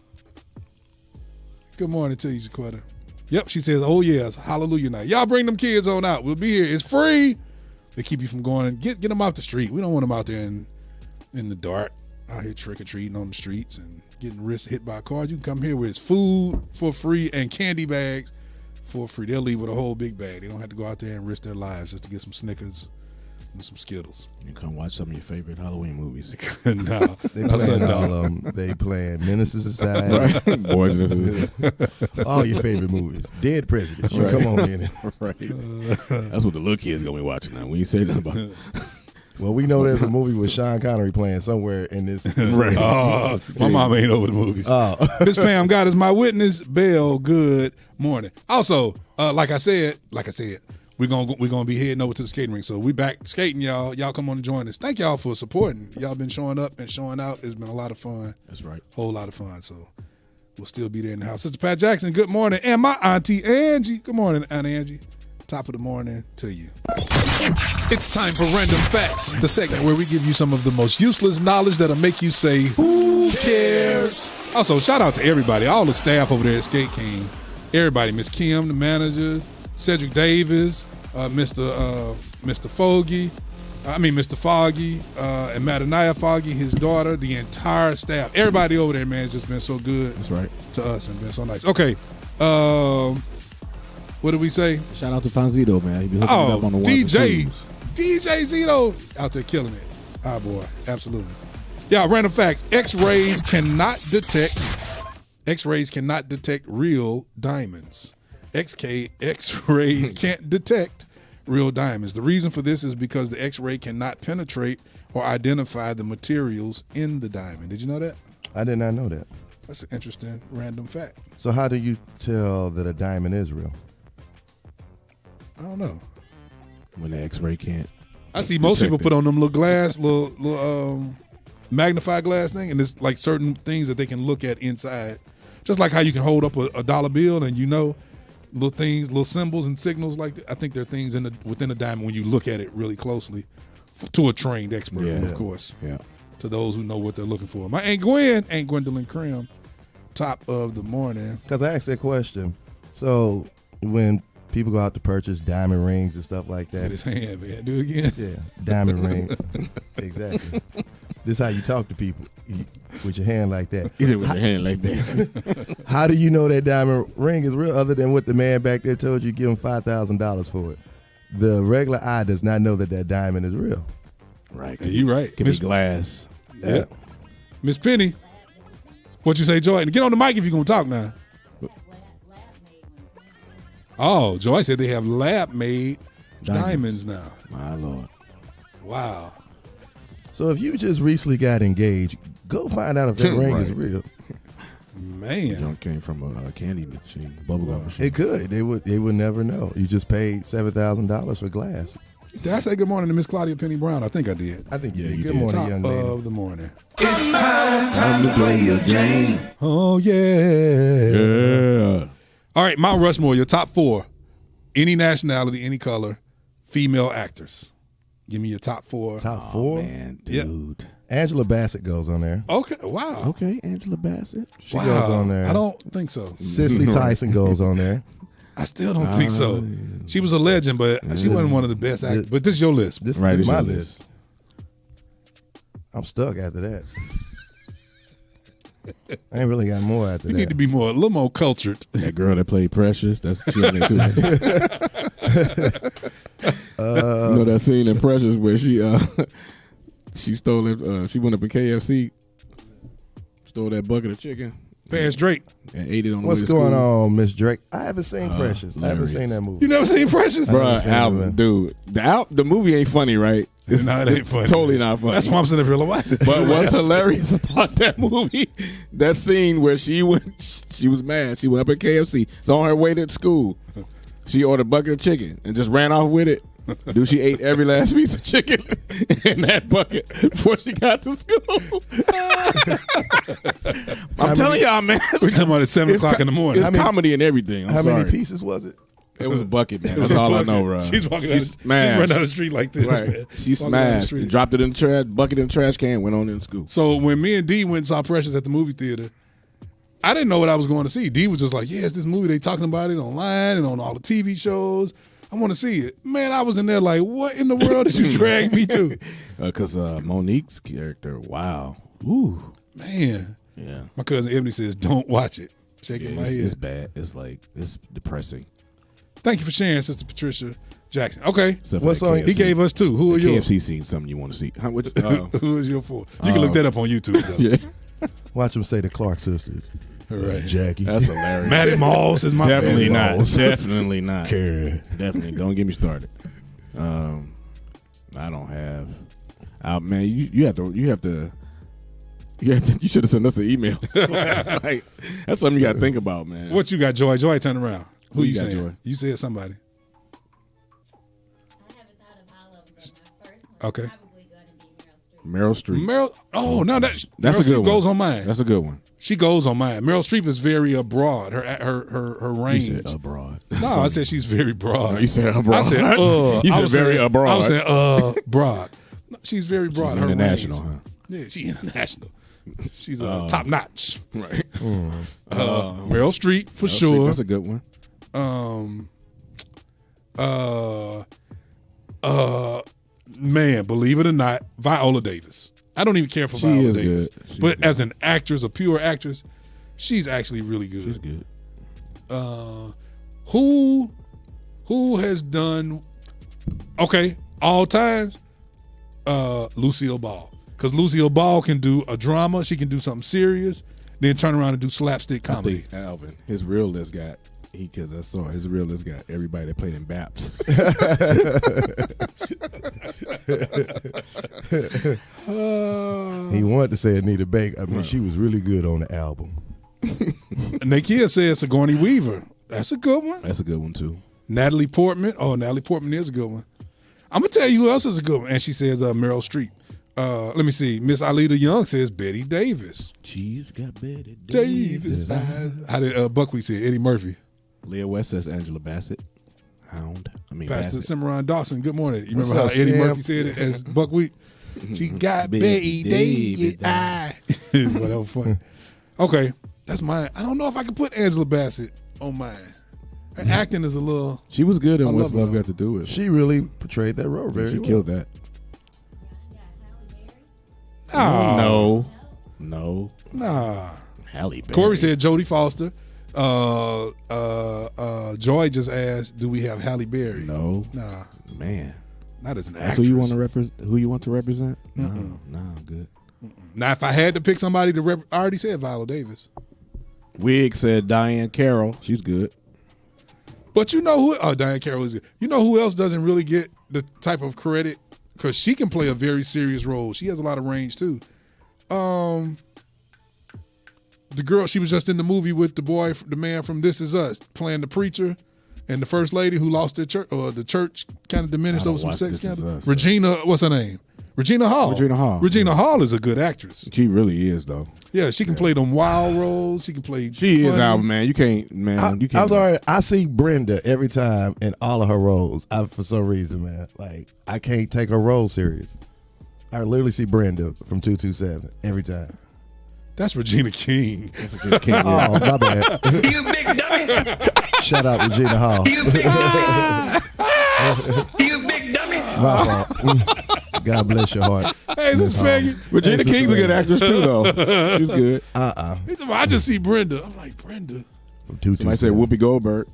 Good morning to you, Jaquetta. Yep, she says, oh, yes, Hallelujah Night. Y'all bring them kids on out. We'll be here. It's free. They keep you from going and get them off the street. We don't want them out there in the dark, out here trick-or-treating on the streets and getting wrists hit by cars. You can come here with it's food for free and candy bags for free. They'll leave with a whole big bag. They don't have to go out there and risk their lives just to get some Snickers and some Skittles. You come watch some of your favorite Halloween movies. No. They playing all of them. They playing Menace to Society. Right. Boys in the Hood. All your favorite movies. Dead Presidents. You Right. come on in. Right. That's what the little kids going to be watching now. When you say that about Well, we know there's a movie with Sean Connery playing somewhere in this. Right. Oh, my mom ain't over the movies. Miss Pam, God is my witness. Bell, good morning. Also, like I said, we're gonna be heading over to the skating rink. So we back skating, y'all. Y'all come on and join us. Thank y'all for supporting. Y'all been showing up and showing out. It's been a lot of fun. That's right. Whole lot of fun. So we'll still be there in the house. Sister Pat Jackson, good morning. And my auntie Angie. Good morning, Aunt Angie. Top of the morning to you. It's time for Random Facts, the segment where we give you some of the most useless knowledge that'll make you say, who cares? Also, shout out to everybody, all the staff over there at Skate King. Everybody, Miss Kim, the manager, Cedric Davis, Mr. Foggy, and Madanaya Foggy, his daughter, the entire staff. Everybody over there, man, has just been so good. That's right. To us and been so nice. Okay. What did we say? Shout out to Fonzito, man. He be hooking it up on the ones and twos. DJ Zito out there killing it. Ah, boy, absolutely. Yeah, random facts. X-rays cannot detect real diamonds. X-rays can't detect real diamonds. The reason for this is because the X-ray cannot penetrate or identify the materials in the diamond. Did you know that? I did not know that. That's an interesting random fact. So how do you tell that a diamond is real? I don't know. When the X-ray can't. I see most detect people it. put on them little glass, little magnifying glass thing, and it's like certain things that they can look at inside. Just like how you can hold up a dollar bill and you know little things, little symbols and signals like that. I think there are things within a diamond when you look at it really closely to a trained expert, of course. Yeah. To those who know what they're looking for. My Aunt Gwendolyn Crim, top of the morning. Because I asked that question. So when people go out to purchase diamond rings and stuff like At that. his hand, man. Do it again. Yeah, diamond ring. Exactly. This is how you talk to people with your hand like that. He said with your hand like that. How do you know that diamond ring is real other than what the man back there told you give him $5,000 for it? The regular eye does not know that that diamond is real. Right. Yeah, you right. Could be glass. Yeah. Miss Penny, what you say, Joy? And get on the mic if you're going to talk now. Oh, Joy said they have lab-made diamonds now. My Lord. Wow. So if you just recently got engaged, go find out if that ring is real. Man. Junk came from a candy machine, bubblegum machine. It could. They would never know. You just paid $7,000 for glass. Did I say good morning to Miss Claudia Penny Brown? I think I did. I think you did. you Good did. morning, Top young lady. of the morning. Time to play your game. Oh, yeah. Yeah. All right, Mount Rushmore, your top 4. Any nationality, any color, female actors. Give me your top 4. Top 4? Man, Yep. dude. Angela Bassett goes on there. Okay, wow. Okay, Angela Bassett. She goes on there. I don't think so. Cicely Tyson goes on there. I still don't think so. She was a legend, but she wasn't one of the best actors. But this is your list. This Right, is it's my your list. I'm stuck after that. I ain't really got more after You that. need to be a little more cultured. That girl that played Precious. That's she on there too. You know that scene in Precious where she stole it. She went up in KFC, stole that bucket of chicken, Paris Drake. and ate it on the What's way to going school. on, Miss Drake? I haven't seen Precious. I haven't seen hilarious. that movie. You never seen Precious? haven't Bruh, seen it, Alvin, man. dude, the movie ain't funny, right? It's, No, it ain't it's funny. totally not funny. That's why I'm sitting there like, watch it. But what's hilarious about that movie, that scene where she was mad. She went up at KFC. It's on her way to school. She ordered a bucket of chicken and just ran off with it. Dude, she ate every last piece of chicken in that bucket before she got to school. I'm telling y'all, man. We're talking about at 7 o'clock in the morning. It's comedy and everything. I'm How sorry. many pieces was it? It was a bucket, man. That's all I know, bro. She's walking down She's she's running down the street like this, Right. man. She Walking down the smashed street. and dropped it in the trash, bucket in the trash can, went on in school. So when me and D went and saw Precious at the movie theater, I didn't know what I was going to see. D was just like, yeah, it's this movie. They talking about it online and on all the TV shows. I want to see it. Man, I was in there like, what in the world did you drag me to? Because Monique's character, wow. Ooh. Man. Yeah. My cousin Ebony says, don't watch it. Shaking my head. It's bad. It's depressing. Thank you for sharing, Sister Patricia Jackson. Okay. Except for What's that on- KFC. He gave us 2. Who are the yours? KFC scene, something you want to see. Who is your 4? You can look that up on YouTube, though. yeah. Watch them say the Clark sisters. All right. Jackie. That's hilarious. Maddie Moss is my Definitely favorite. not. Balls. Definitely not. Karen. Definitely. Don't get me started. I don't have. Man, you should have sent us an email. Like, that's something you got to think about, man. What you got, Joy? Joy, turn around. Who you got, saying? Joy? You said somebody. I haven't thought of all of them, but my first one Okay. is probably going to be Meryl Streep. Meryl Streep. Meryl. Oh, no, that's That's Meryl a good Streep one. goes on mine. That's a good one. She goes on mine. Meryl Streep is very broad. Her You range. said abroad. No, I said she's very broad. No, you said abroad. I said You I said was very saying- abroad. I was saying broad. No, she's very broad. She's her international, range. huh? Yeah, she's international. She's top notch. Right. Meryl Streep for Meryl Streep, sure. That's a good one. Man, believe it or not, Viola Davis. I don't even care for She Viola is Davis, good. She's but good. as an actress, a pure actress, she's actually really good. She's good. Who has done all times? Lucille Ball, because Lucille Ball can do a drama, she can do something serious, then turn around and do slapstick I comedy. think Alvin, his real list got Because I saw his reel list got everybody that played in BAPS. He wanted to say Anita Baker. I mean, she was really good on the album. Nakia said Sigourney Weaver. That's a good one. That's a good one too. Natalie Portman. Oh, Natalie Portman is a good one. I'm gonna tell you who else is a good one. And she says Meryl Streep. Let me see. Miss Alita Young says Betty Davis. She's got Betty Davis. How did Buckwheat say Eddie Murphy? Leah West says Angela Bassett. Pastor Bassett. Cimarron Dawson. Good morning. You What's remember up, how Eddie Sam? Murphy said it as Buckwheat? She got Betty Davis. Whatever. Funny. Okay, that's mine. I don't know if I can put Angela Bassett on mine. Her acting is a little. She was good in I What's love Love her. Got to Do With. She really portrayed that role very She well. killed that. Oh, No. nah. Halle Berry. Corey said Jodie Foster. Joy just asked, "Do we have Halle Berry?" No. Nah, Man. not as an That's actress. who you want to represent? Who you want to represent? No, I'm good. Now, if I had to pick somebody to I already said Viola Davis. Wig said Diane Carroll. She's good. But you know who? Oh, Diane Carroll is good. You know who else doesn't really get the type of credit? Because she can play a very serious role. She has a lot of range too. The girl, she was just in the movie with the man from This Is Us, playing the preacher and the first lady who lost their church, or the church kind of diminished I over don't some watch sex This Is scandal. Us. Regina, what's her name? Regina Hall. Regina Hall. Regina Hall is a good actress. She really is, though. Yeah, she can play them wild roles. She can play. She is funny. out, man. You can't, man. You can't. I'm sorry. I see Brenda every time in all of her roles. For some reason, man, like I can't take her role serious. I literally see Brenda from 227 every time. That's Regina King. Oh, my bad. You big dummy. Shout out Regina Hall. You big dummy. My fault. God bless your heart. Hey, this is Peggy. Regina King's a good actress too, though. She's good. He said, well, I just see Brenda. I'm like, Brenda. From Somebody said 227. Whoopi Goldberg.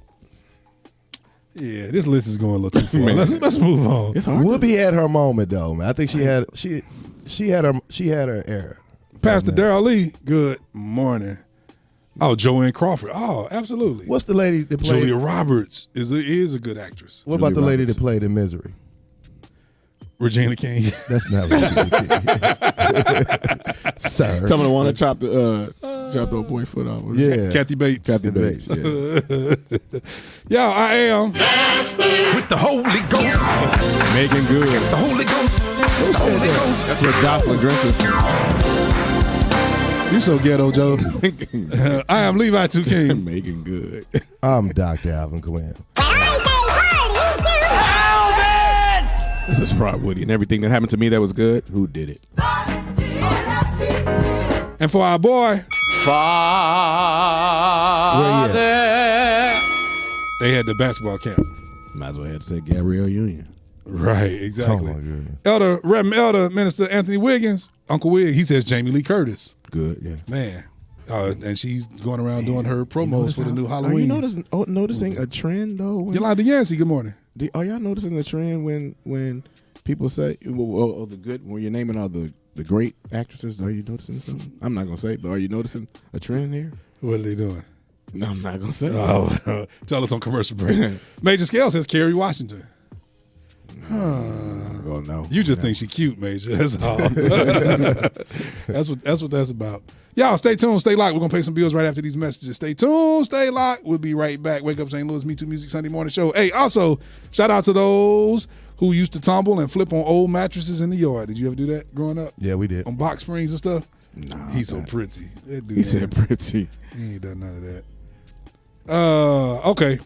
Yeah, this list is going a little too far. Let's move on. It's hard. Whoopi had her moment though, man. I think she had her era. Pastor Darrell Lee, good morning. Oh, Joanne Crawford. Oh, absolutely. What's the lady that played? Julia Roberts is a good actress. What about the lady Roberts. that played in Misery? Regina King. That's not Regina King. Sir. Tell me the one that chopped the old boy foot off. Was it? Yeah. Kathy Bates. Kathy Bates. Yeah. Yeah, I am. With the Holy Ghost. Megan Good. The Holy Ghost. The Holy Ghost. That's what Jocelyn Drensis. You so ghetto, Joe. I am Levi 2 King. Megan Good. I'm Dr. Alvin Quinn. This is Rob Woody, and everything that happened to me that was good. Who did it? And for our boy, Where you at? they had the basketball camp. Might as well have said Gabrielle Union. Right, Oh exactly. my goodness. Reverend Elder Minister Anthony Wiggins, Uncle Wig, he says Jamie Lee Curtis. Good, yeah. Man. And she's going around doing her promos for the new Halloween. Are you noticing a trend though? Yolanda Yancey, good morning. Are y'all noticing the trend when people say, well, the good, when you're naming all the great actresses? Are you noticing something? I'm not gonna say, but are you noticing a trend here? What are they doing? No, I'm not gonna say. Oh, tell us on commercial break. Major Scale says Kerry Washington. Well, no. You just think she cute, Major. That's all. That's what that's about. Y'all, stay tuned, stay locked. We're gonna pay some bills right after these messages. Stay tuned, stay locked. We'll be right back. Wake Up St. Louis, MeTooMusic Sunday morning show. Hey, also shout out to those who used to tumble and flip on old mattresses in the yard. Did you ever do that growing up? Yeah, we did. On box springs and stuff. No, He's so pretty. That dude, He said pretty. He ain't done none of that. Okay.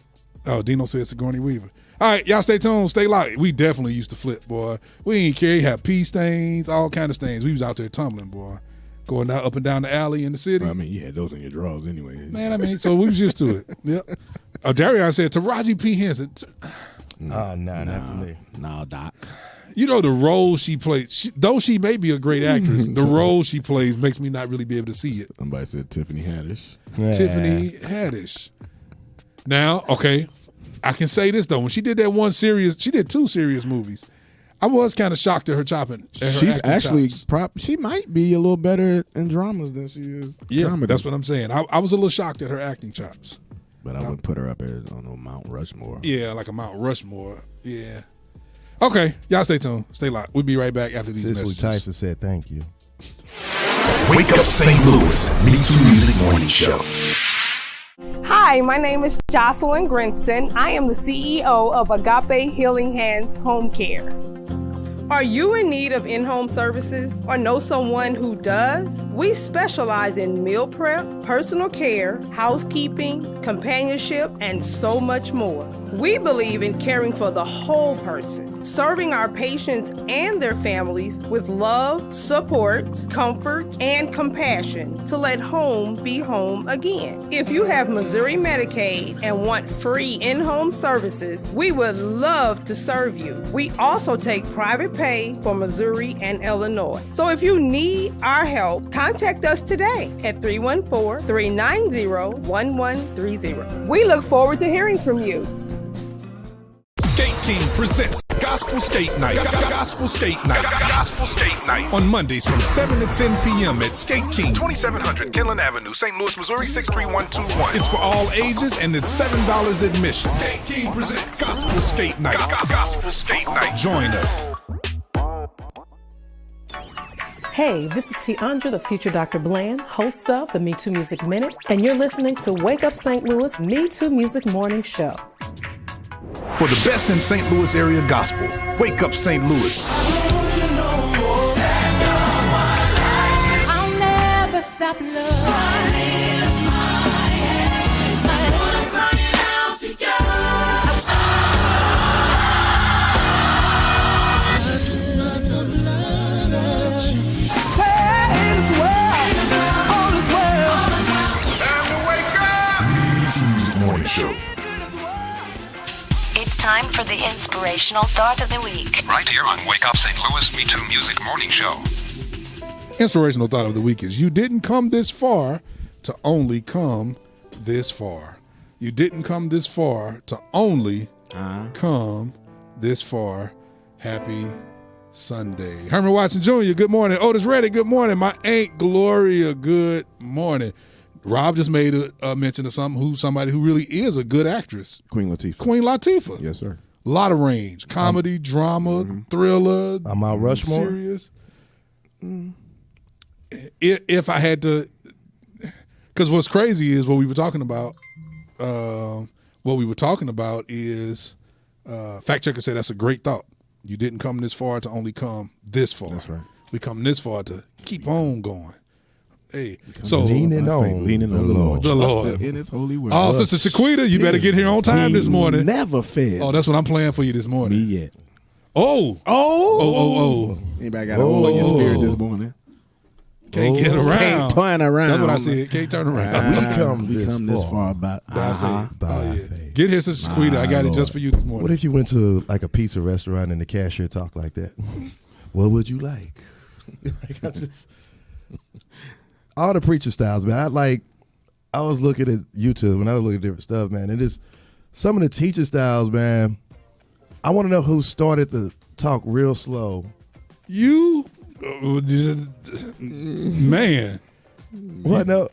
Oh, Dino said Sigourney Weaver. All right, y'all stay tuned, stay locked. We definitely used to flip, boy. We ain't care. Have pee stains, all kind of stains. We was out there tumbling, boy. Going down, up and down the alley in the city. I mean, you had those in your drawers anyway. Man, I mean, so we was used to it. Yep. Darian said, Taraji P. Henson, Nah, not for me. No, Doc. you know the role she plays, though she may be a great actress, the role she plays makes me not really be able to see it. Somebody said Tiffany Haddish. Tiffany Haddish. Now, okay, I can say this though. When she did that one serious, she did 2 serious movies. I was kind of shocked at her chopping. At her She's acting actually chops. she might be a little better in dramas than she is. Yeah, comedy. that's what I'm saying. I was a little shocked at her acting chops. But I wouldn't put her up as on no Mount Rushmore. Yeah, like a Mount Rushmore. Yeah. Okay, y'all stay tuned. Stay locked. We'll be right back after these Cicely messages. Tyson said thank you. Wake up St. Louis, MeTooMusic Morning Show. Hi, my name is Jocelyn Grinston. I am the CEO of Agape Healing Hands Home Care. Are you in need of in-home services or know someone who does? We specialize in meal prep, personal care, housekeeping, companionship, and so much more. We believe in caring for the whole person, serving our patients and their families with love, support, comfort, and compassion to let home be home again. If you have Missouri Medicaid and want free in-home services, we would love to serve you. We also take private pay for Missouri and Illinois. So if you need our help, contact us today at 314-390-1130. We look forward to hearing from you. Skate King presents Gospel Skate Night. Gospel Skate Night. Gospel Skate Night. On Mondays from 7 to 10 p.m. at Skate King, 2700 Kinlan Avenue, St. Louis, Missouri, 63121. It's for all ages and it's $7 admission. Skate King presents Gospel Skate Night. Gospel Skate Night. Join us. Hey, this is Tiandra, the future Dr. Bland, host of the MeTooMusic Minute, and you're listening to Wake Up St. Louis MeTooMusic Morning Show. For the best in St. Louis area gospel, Wake Up St. Louis. I'll never stop Time to wake up! MeTooMusic Morning Show. It's time for the inspirational thought of the week. Right here on Wake Up St. Louis MeTooMusic Morning Show. Inspirational thought of the week is: you didn't come this far to only come this far. You didn't come this far to only come this far. Happy Sunday. Herman Watson Jr., good morning. Otis Reddy, good morning. My Aunt Gloria, good morning. Rob just made a mention of somebody who really is a good actress. Queen Latifah. Queen Latifah. Yes, sir. A lot of range. Comedy, drama, thriller. Mount Rushmore. Serious. If I had to, because what's crazy is what we were talking about. Is fact checker said that's a great thought. You didn't come this far to only come this far. That's right. We come this far to keep on going. Hey, so leaning on the Lord. The Lord. In His holy word. Oh, Sister Shaquita, you better get here on time this morning. Never fail. Oh, that's what I'm playing for you this Me morning. yet. Oh. Anybody got a hole in your spirit this morning? Can't get around. Can't turn around. That's what I said. Can't turn around. We come this far by faith. Get here, Sister Shaquita. I got it just for you this morning. What if you went to like a pizza restaurant and the cashier talked like that? What would you like? All the preacher styles, man. I was looking at YouTube and I was looking at different stuff, man. And it's some of the teacher styles, man. I want to know who started the talk real slow. You, man. Well, no,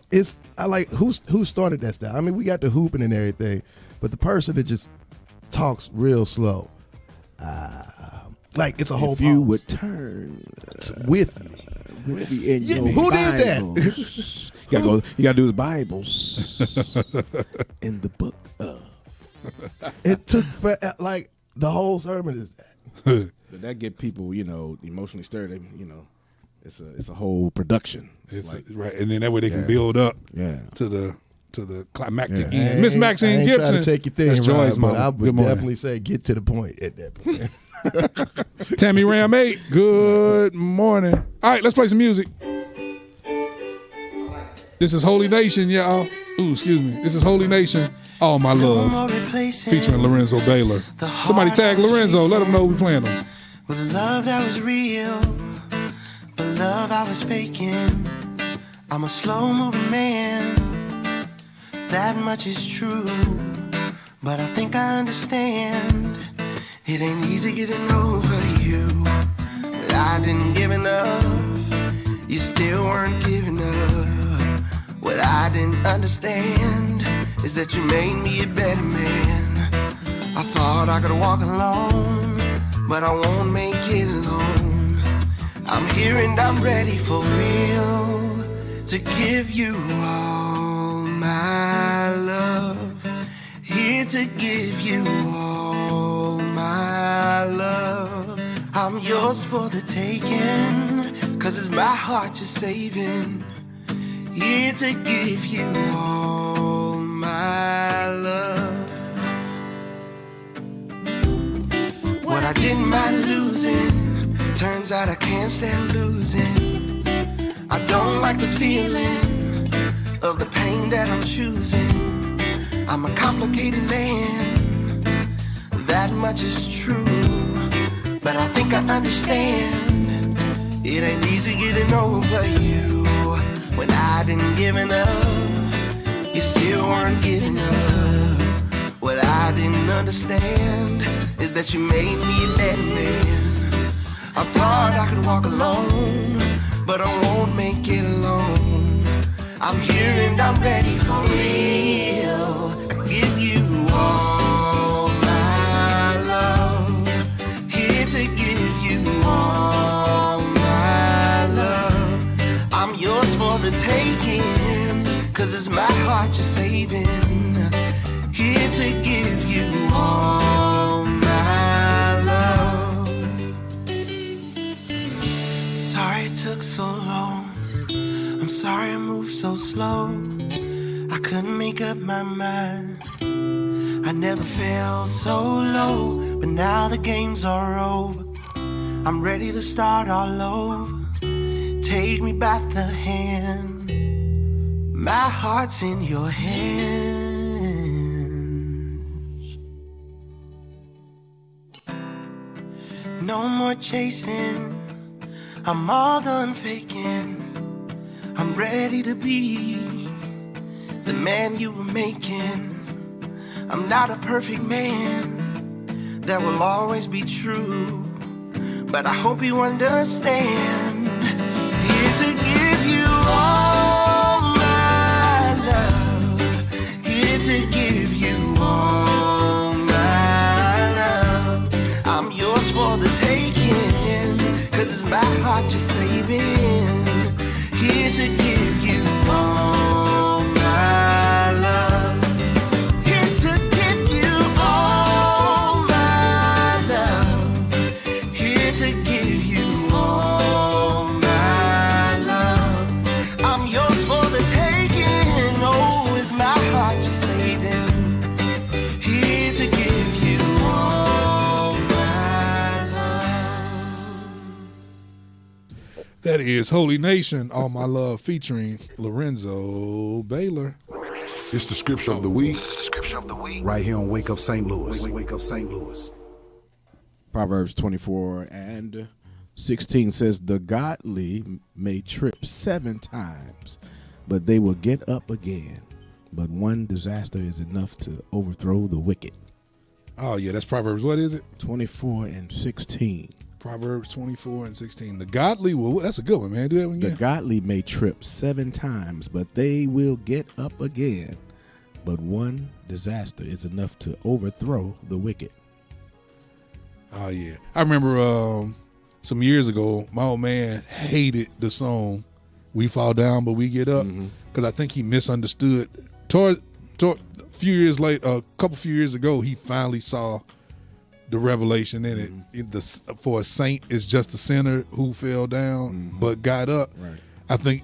I like who started that style. I mean, we got the hooping and everything, but the person that just talks real slow, like it's a whole. If you would turn with me. In your who Bibles. did that? You gotta do his Bibles in the book of. It took like the whole sermon is that. But that get people, emotionally stirred. It's a whole production. Right, and then that way they can build up. To the climactic end. Miss Maxine Gibson. Trying to take your thing, That's Joy's Rob, mama. but I would Good morning. definitely say get to the point at that point. Tammy Ram 8, good morning. All right, let's play some music. This is Holy Nation, y'all. Ooh, excuse me. This is Holy Nation, All My Love, featuring Lorenzo Baylor. Somebody tag Lorenzo, let him know we playing them. With love that was real, but love I was faking. I'm a slow-moving man, that much is true. But I think I understand, it ain't easy getting over you. But I didn't give enough, you still weren't giving up. What I didn't understand is that you made me a better man. I thought I could walk alone, but I won't make it alone. I'm here and I'm ready for real to give you all my love. Here to give you all my love. I'm yours for the taking, 'cause it's my heart you're saving. Here to give you all my love. What I didn't mind losing, turns out I can't stand losing. I don't like the feeling of the pain that I'm choosing. I'm a complicated man, that much is true. But I think I understand, it ain't easy getting over you. When I didn't give enough, you still weren't giving up. What I didn't understand is that you made me a better man. I thought I could walk alone, but I won't make it alone. I'm here and I'm ready for real. I give you all my love. Here to give you all my love. I'm yours for the taking, 'cause it's my heart you're saving. Here to give you all my love. Sorry it took so long. I'm sorry I moved so slow. I couldn't make up my mind. I never felt so low, but now the games are over. I'm ready to start all over. Take me by the hand. My heart's in your hands. No more chasing, I'm all done faking. I'm ready to be the man you were making. I'm not a perfect man, that will always be true, but I hope you understand. Here to give you all my love. Here to give you all my love. I'm yours for the taking, 'cause it's my heart you're saving. Here to give you all my love. Here to give you all my love. Here to give you all my love. I'm yours for the taking. Oh, it's my heart you're saving. Here to give you all my love. That is Holy Nation, All My Love, featuring Lorenzo Baylor. It's the scripture of the week. Right here on Wake Up St. Louis. Wake Up St. Louis. Proverbs 24:16 says, the godly may trip 7 times, but they will get up again. But one disaster is enough to overthrow the wicked. Oh, yeah, that's Proverbs. What is it? 24:16. Proverbs 24:16. The godly will, that's a good one, man. Do that one again. The godly may trip 7 times, but they will get up again. But one disaster is enough to overthrow the wicked. Oh, yeah. I remember some years ago, my old man hated the song We Fall Down, But We Get Up, because I think he misunderstood. A few years later, a few years ago, he finally saw the revelation in it. For a saint is just a sinner who fell down but got up. Right. I think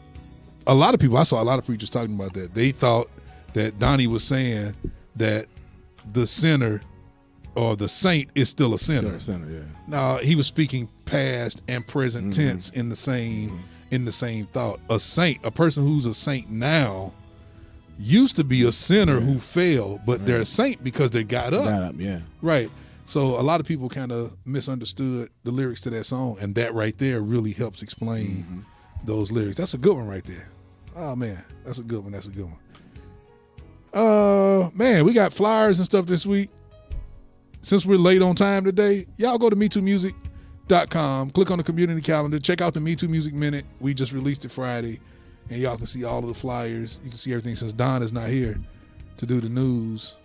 a lot of people, I saw a lot of preachers talking about that. They thought that Donnie was saying that the sinner or the saint is still a sinner. No, he was speaking past and present tense in the same thought. A saint, a person who's a saint now, used to be a sinner who fell, but they're a saint because they got up. Got up, yeah. Right. So a lot of people kind of misunderstood the lyrics to that song, and that right there really helps explain those lyrics. That's a good one right there. Oh, man, that's a good one. That's a good one. Man, we got flyers and stuff this week. Since we're late on time today, y'all go to MeTooMusic.com, click on the community calendar, check out the MeTooMusic Minute. We just released it Friday, and y'all can see all of the flyers. You can see everything. Since Don is not here, to do the news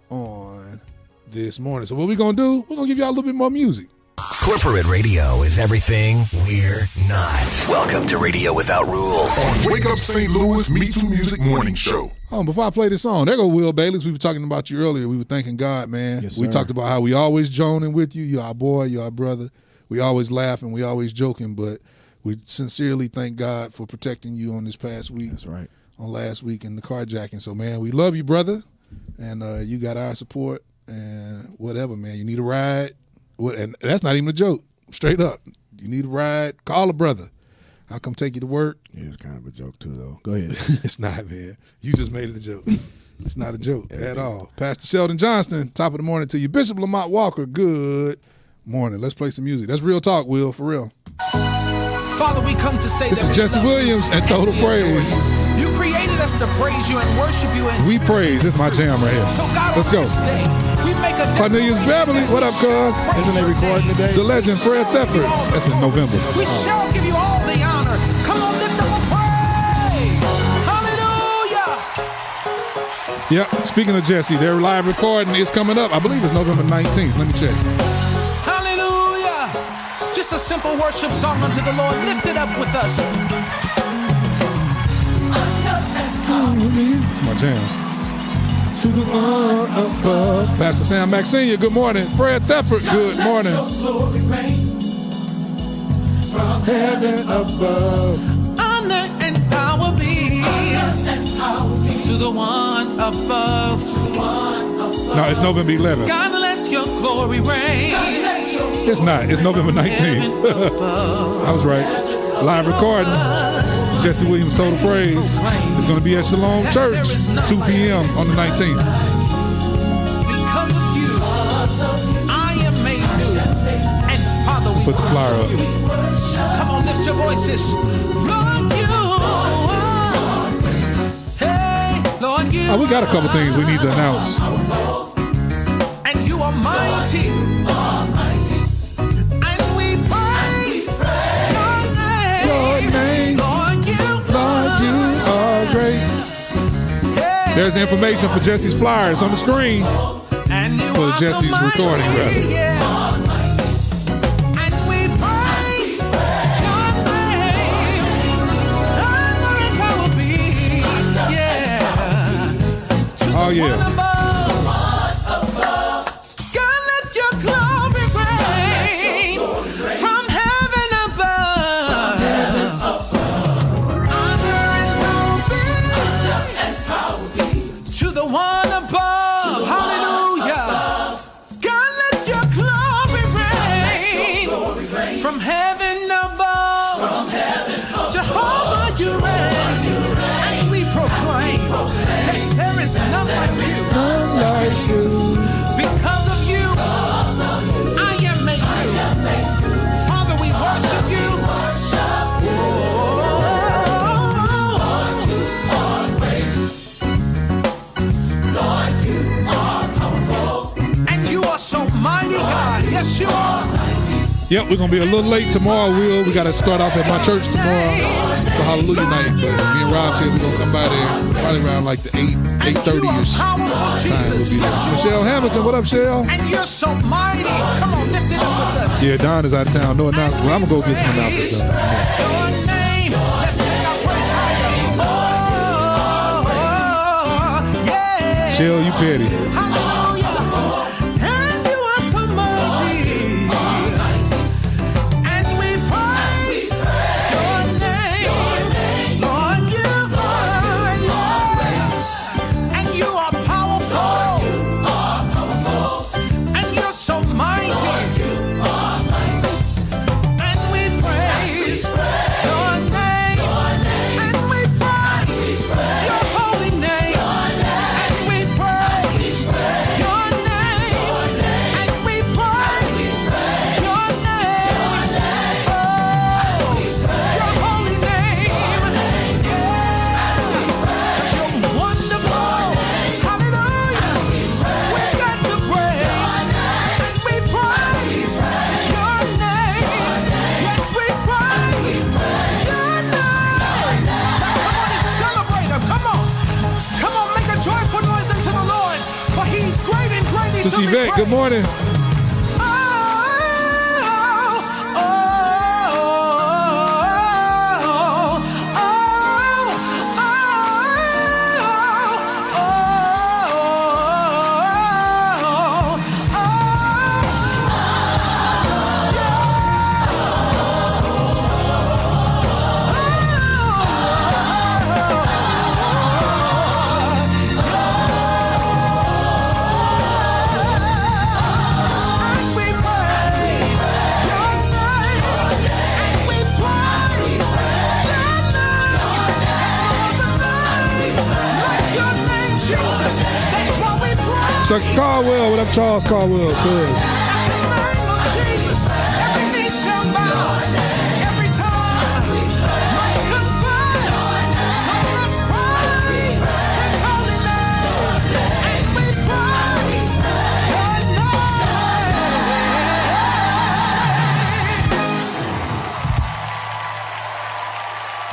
on this morning. So what we're going to do, we're going to give y'all a little bit more music. Corporate radio is everything we're not. Welcome to Radio Without Rules. On Wake Up St. Louis MeTooMusic Morning Show. Oh, before I play this song, there go Will Bailey's. We were talking about you earlier. We were thanking God, man. Yes, we sir. talked about how we always joning with you. You're our boy, you're our brother. We always laughing, we always joking, but we sincerely thank God for protecting you on this past week. That's right. On last week in the carjacking. So, man, we love you, brother. And you got our support and whatever, man. You need a ride. And that's not even a joke. Straight up. You need a ride, call a brother. I'll come take you to work. Yeah, it's kind of a joke too, though. Go ahead. It's not, man. You just made it a joke. It's not a joke at all. Pastor Sheldon Johnston, top of the morning to you. Bishop Lamont Walker, good morning. Let's play some music. That's real talk, Will, for real. Father, we come to say this that is Jesse Williams and Total Praise. You created us to praise you and worship you. And we praise. This is my jam right here. So God, let's go. We make a Cornelius Beverly, what up, cuz? Isn't they recording today? The legend Fred Thetford. That's in November. We shall give you all the honor. Come on, lift up a praise. Hallelujah. Yep. Speaking of Jesse, their live recording is coming up. I believe it's November 19th. Let me check. Hallelujah. Just a simple worship song unto the Lord. Lift it up with us. It's my jam. To the one above. Pastor Sam Maxine, good morning. Fred Thetford, good morning. From heaven above. Honor and power be to the one above. No, it's November 11th. God, let your glory reign. It's not. It's November 19th. I was right. Live recording. Jesse Williams, Total Praise. It's going to be at Shalom Church, 2 p.m. on the 19th. Because of you, I am made new. And Father, we put the flyer up. Come on, lift your voices. Lord, you. Hey, Lord, you. We got a couple things we need to announce. And you are mighty. And we praise your name. Lord, you are great. There's the information for Jesse's flyers on the screen. For Jesse's recording, rather. And we praise your name. Honor and power be, yeah. Oh, yeah. God, let your glory reign from heaven above. Honor and power be to the one above. Hallelujah. God, let your glory reign from heaven above. Jehovah, you reign. And we proclaim that there is none like you. Because of you, I am made new. Father, we worship you. Lord, you are powerful. And you are so mighty, God. Yes, you are. Yep, we're going to be a little late tomorrow, Will. We got to start off at my church tomorrow for Hallelujah night. But me and Rob said we're going to come by there probably around like the 8:30-ish time. We'll be there. Michelle Hamilton, what up, Shell? And you're so mighty. Come on, lift it up with us. Yeah, Don is out of town. No announcement. Well, I'm going to go get some announcements done. Your name. Let's take our praise higher. Oh, yeah. Shell, you petty. Sister Yvette, good morning. Chuck Caldwell, what up, Charles Caldwell? Cuz.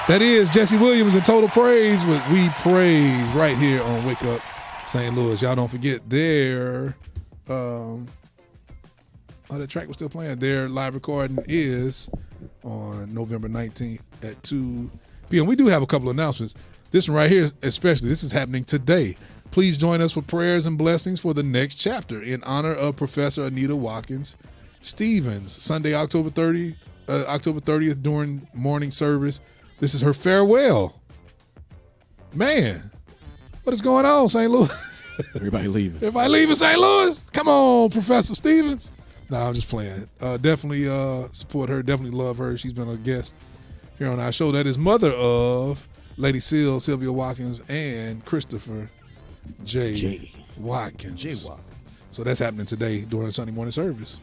That is Jesse Williams and Total Praise with We Praise right here on Wake Up St. Louis. Y'all don't forget their that track was still playing. Their live recording is on November 19th at 2 p.m. We do have a couple of announcements. This one right here, especially, this is happening today. Please join us for prayers and blessings for the next chapter in honor of Professor Anita Watkins Stevens. Sunday, October 30th during morning service. This is her farewell. Man, what is going on, St. Louis? Everybody leaving. Everybody leaving St. Louis? Come on, Professor Stevens. No, I'm just playing. Definitely support her. Definitely love her. She's been a guest here on our show. That is mother of Lady Sylvia Watkins, and Christopher J. Watkins. J. Watkins. So that's happening today during Sunday morning service.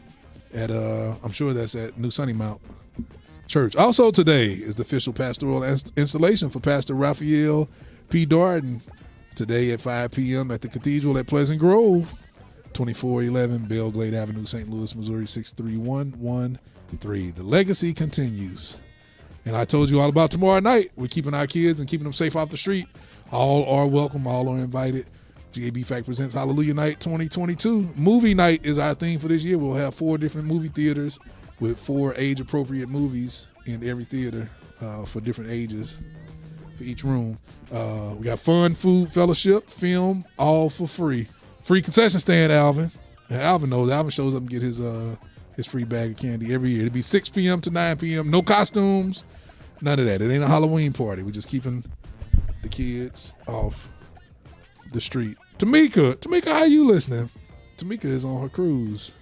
At I'm sure that's at New Sunnymount Church. Also today is the official pastoral installation for Pastor Raphael P. Darden. Today at 5 p.m. at the Cathedral at Pleasant Grove, 2411 Belglade Avenue, St. Louis, Missouri, 63113. The legacy continues. And I told you all about tomorrow night. We're keeping our kids and keeping them safe off the street. All are welcome. All are invited. GAB Fact presents Hallelujah Night 2022. Movie night is our theme for this year. We'll have 4 different movie theaters with 4 age-appropriate movies in every theater for different ages for each room. We got fun, food, fellowship, film, all for free. Free concession stand, Alvin. And Alvin knows. Alvin shows up and get his free bag of candy every year. It'll be 6 p.m. to 9 p.m. No costumes, none of that. It ain't a Halloween party. We're just keeping the kids off the street. Tamika, how you listening? Tamika is on her cruise.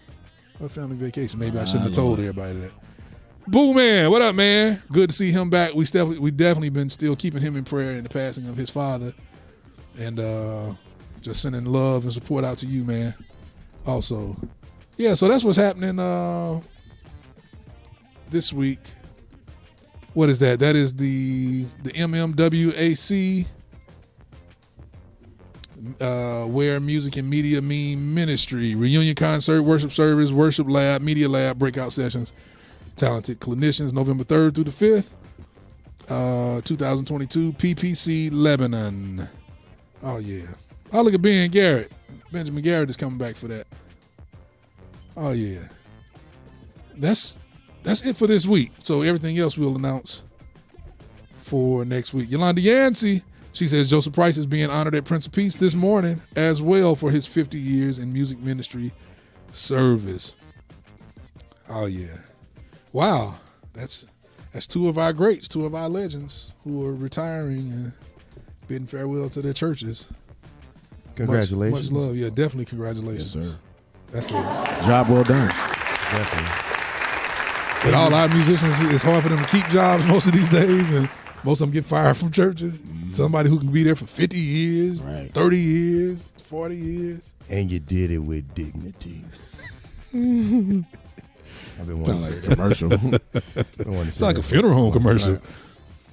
Her family vacation. Maybe I shouldn't have told everybody that. Boo Man, what up, man? Good to see him back. We definitely been still keeping him in prayer in the passing of his father, and just sending love and support out to you, man. Also, yeah. So that's what's happening this week. What is that? That is the MMWAC, Where Music and Media Mean Ministry reunion concert, worship service, worship lab, media lab, breakout sessions. Talented clinicians, November 3rd through the 5th, 2022, PPC Lebanon. Oh, yeah. Oh, look at Ben Garrett. Benjamin Garrett is coming back for that. Oh, yeah. That's it for this week. So everything else we'll announce for next week. Yolanda Yancey, she says Joseph Price is being honored at Prince of Peace this morning as well for his 50 years in music ministry service. Oh, yeah. Wow, that's 2 of our greats, 2 of our legends who are retiring and bidding farewell to their churches. Congratulations. Much love. Yeah, definitely congratulations. Yes, sir. That's a job well done. Definitely. And all our musicians, it's hard for them to keep jobs most of these days, and most of them get fired from churches. Mm-hmm. Somebody who can be there for 50 years, right. 30 years, 40 years. And you did it with dignity. I've been wanting to say a commercial. It's like a funeral home commercial. Right.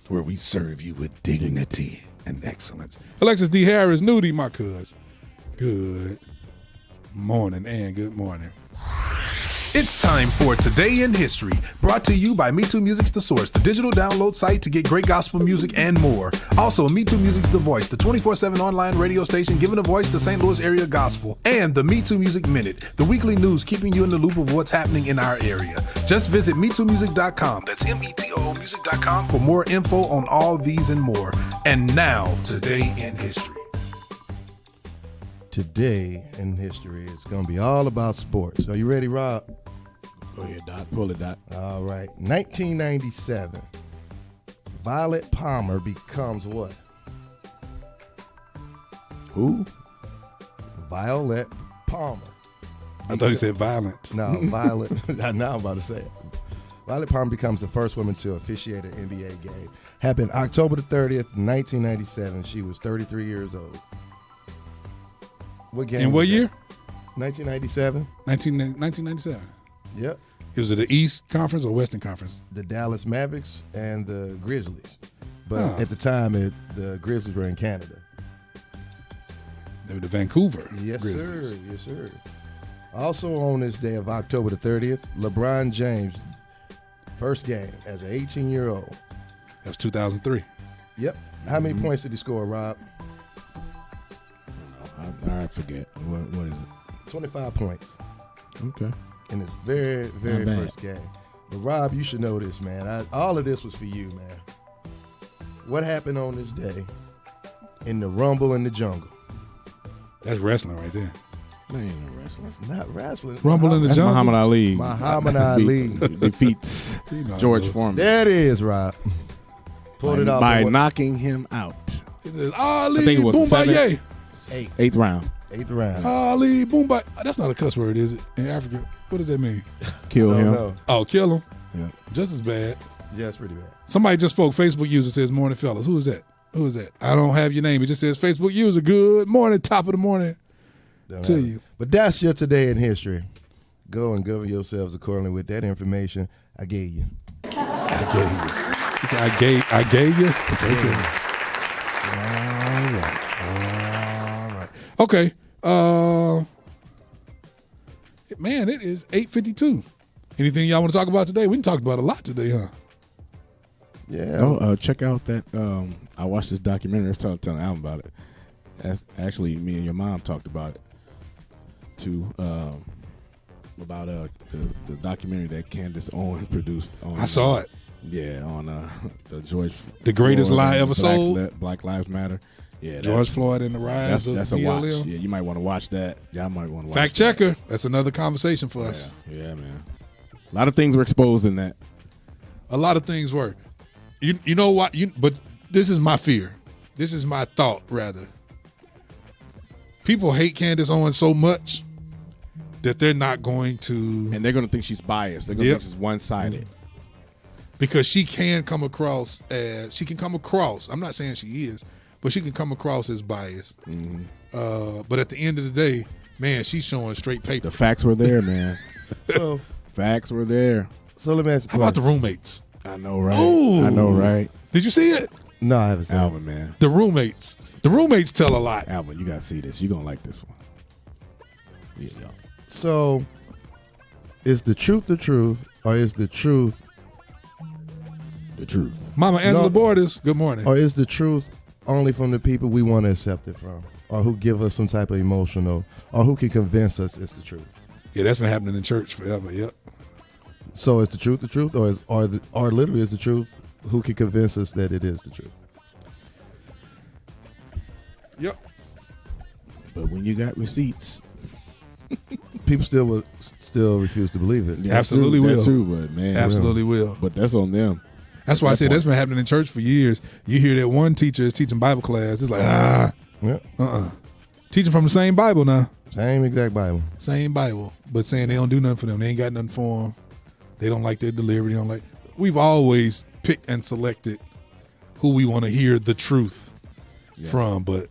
Where we serve you with dignity and excellence. Alexis D. Harris, Nudie, my cuz. Good morning and good morning. It's time for Today in History, brought to you by MeTooMusic's The Source, the digital download site to get great gospel music and more. Also, MeTooMusic's The Voice, the 24/7 online radio station giving a voice to St. Louis area gospel, and the MeTooMusic Minute, the weekly news keeping you in the loop of what's happening in our area. Just visit MeTooMusic.com, that's METOOmusic.com, for more info on all these and more. And now, Today in History. Today in history is going to be all about sports. Are you ready, Rob? Go ahead, Doc. Pull it, Doc. All right. 1997. Violet Palmer becomes what? Who? Violet Palmer. I thought you said violent. No, Violet. Now I'm about to say it. Violet Palmer becomes the first woman to officiate an NBA game. Happened October the 30th, 1997. She was 33 years old. What game? In what year? 1997. 1997. Yep. It was the East Conference or Western Conference? The Dallas Mavericks and the Grizzlies. But at the time, the Grizzlies were in Canada. They were the Vancouver Yes, Grizzlies. sir. Yes, sir. Also on this day of October the 30th, LeBron James, first game as an 18-year-old. That was 2003. Yep. How many points did he score, Rob? I forget. What is it? 25 points. Okay. In his very, very Not bad. first game. But Rob, you should know this, man. All of this was for you, man. What happened on this day in the Rumble in the Jungle? That's wrestling right there. That ain't no wrestling. It's not wrestling. Rumble in the That's Jungle. Muhammad Ali. Muhammad Ali. Defeats You know, George bro. Foreman. There it is, Rob. Pulled it off. By the knocking him out. It says Ali I think it was the Boombaye. Eighth round. Eighth round. Ali Boombaye. That's not a cuss word, is it? In Africa. What does that mean? Kill him. No. Oh, kill him. Yeah. Just as bad. Yeah, it's pretty bad. Somebody just spoke. Facebook user says, "Morning, fellas." Who is that? Who is that? I don't have your name. It just says Facebook user. Good morning, top of the morning to you. But that's your Today in History. Go and govern yourselves accordingly with that information I gave you. I gave you. He said, I gave you. Okay. All right. Okay. Man, it is 8:52. Anything y'all want to talk about today? We can talk about a lot today, huh? Yeah. Oh, check out that. I watched this documentary. I was telling Alan about it. That's actually me and your mom talked about it too. About the documentary that Candace Owen produced. On, I saw it. Yeah, on the greatest lie ever sold. Black Lives Matter. Yeah, George Floyd and the rise of that's a BLM. watch. Yeah, you might want to watch that. Yeah, I might want to watch. Fact checker. That's another conversation for us. Yeah, man. A lot of things were exposed in that. A lot of things were. You know what? But this is my fear. This is my thought, rather. People hate Candace Owens so much that they're not going to, and they're going to think she's biased. They're going to think she's one-sided. Because she can come across as I'm not saying she is, but she can come across as biased. Mm-hmm. But at the end of the day, man, she's showing straight paper. The facts were there, man. So facts were there. So let me ask you. How about the roommates? I know, right? Ooh. I know, right? Did you see it? No, I haven't seen Alvin, it. man. The roommates. The roommates tell a lot. Alvin, you got to see this. You're going to like this one. Yeah. So is the truth, or is the truth the truth? Mama Angela Borders, good morning. Or is the truth only from the people we want to accept it from, or who give us some type of emotional, or who can convince us it's the truth? Yeah, that's been happening in church forever. Yep. So is the truth, or literally is the truth who can convince us that it is the truth? Yep. But when you got receipts, people still refuse to believe it. Yeah, absolutely will. That's true, but man, absolutely will. But that's on them. That's why I said that's been happening in church for years. You hear that one teacher is teaching Bible class. It's like, teaching from the same Bible now. Same exact Bible. Same Bible, but saying they don't do nothing for them. They ain't got nothing for them. They don't like their delivery. They don't like. We've always picked and selected who we want to hear the truth from. But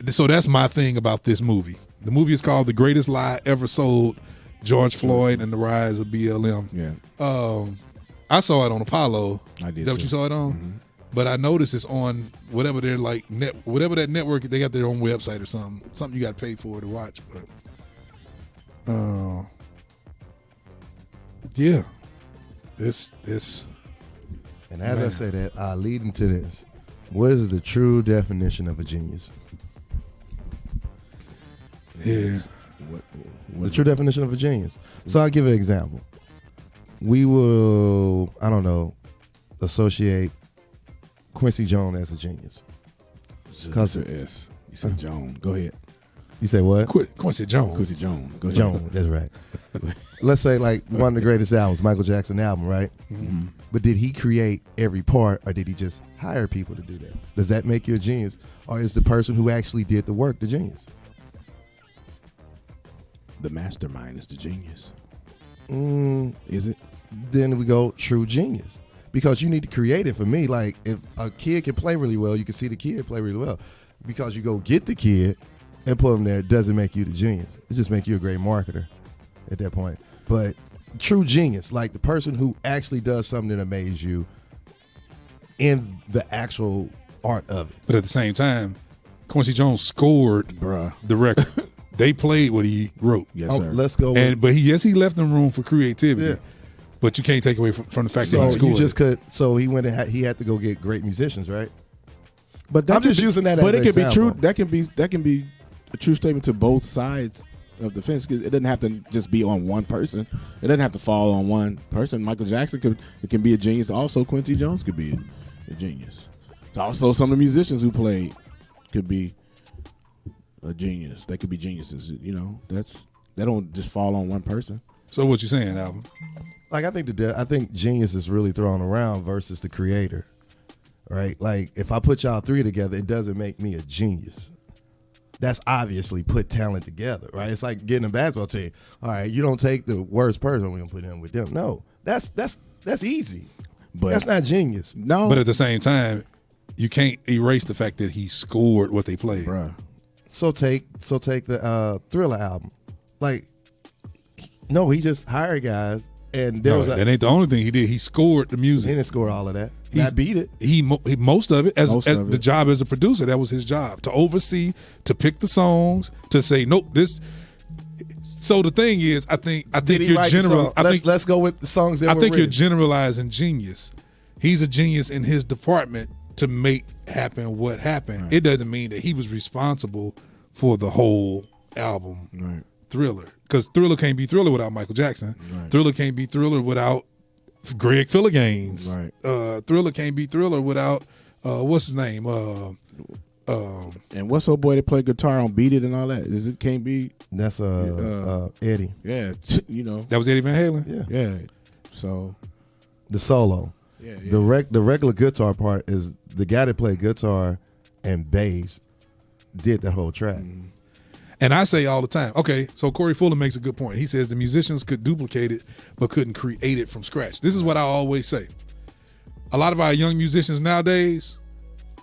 so that's my thing about this movie. The movie is called The Greatest Lie Ever Sold, George Floyd and the Rise of BLM. Yeah. I saw it on Apollo. I did. Is that what you saw it on? Mm-hmm. But I noticed it's on whatever they're like whatever that network, they got their own website or something you got to pay for to watch. But Yeah. It's And as I Man. say that, I lead into this. What is the true definition of a genius? Yeah. The true definition of a genius. So I'll give an example. We will, I don't know, associate Quincy Jones as a genius. Because S. You said Jones. Go ahead. You say what? Quincy Jones. Quincy Jones. Go ahead. Jones, that's right. Let's say like one of the greatest albums, Michael Jackson album, right? Mm-hmm. But did he create every part, or did he just hire people to do that? Does that make you a genius, or is the person who actually did the work the genius? The mastermind is the genius. Is it? Then we go true genius, because you need to create it. For me, like if a kid can play really well, you can see the kid play really well. Because you go get the kid and put him there, it doesn't make you the genius. It just makes you a great marketer at that point. But true genius, like the person who actually does something that amazes you in the actual art of it. But at the same time, Quincy Jones scored the record. They played what he wrote. Yes, sir. Let's go. But he left them room for creativity. Yeah. But you can't take away from the fact So that he scored. you just could. So he went and he had to go get great musicians, right? But I'm just using that as But an it can example. be true. That can be a true statement to both sides of the fence. It doesn't have to just be on one person. It doesn't have to fall on one person. Michael Jackson can be a genius. Also, Quincy Jones could be a genius. Also, some of the musicians who played could be a genius. They could be geniuses. You know, that don't just fall on one person. So what you saying, Alvin? Like I think genius is really thrown around versus the creator, right? Like if I put y'all three together, it doesn't make me a genius. That's obviously put talent together, right? It's like getting a basketball team. All right, you don't take the worst person, we're gonna put him with them. No, that's easy. But that's not genius. No. But at the same time, you can't erase the fact that he scored what they played. Bruh. So take the Thriller album. Like, no, he just hired guys, and there was that ain't the only thing he did. He scored the music. He didn't score all of that. He beat it. He most of it as of the it. job as a producer. That was his job, to oversee, to pick the songs, to say nope this. So the thing is, I think Did he you're write the general. song? Let's go with the songs that I were think you're written. generalizing genius. He's a genius in his department to make happen what happened. Right. It doesn't mean that he was responsible for the whole album. Right. Thriller, because Thriller can't be Thriller without Michael Jackson. Right. Thriller can't be Thriller without Greg Philligaines. Right. Thriller can't be Thriller without what's his name? And what's old boy that played guitar on Beat It and all that? It can't be. That's Eddie. Yeah, you know. That was Eddie Van Halen. Yeah. Yeah. So The solo. Yeah. The regular guitar part is the guy that played guitar and bass did that whole track. And I say all the time, okay, so Corey Fuller makes a good point. He says the musicians could duplicate it but couldn't create it from scratch. This is what I always say. A lot of our young musicians nowadays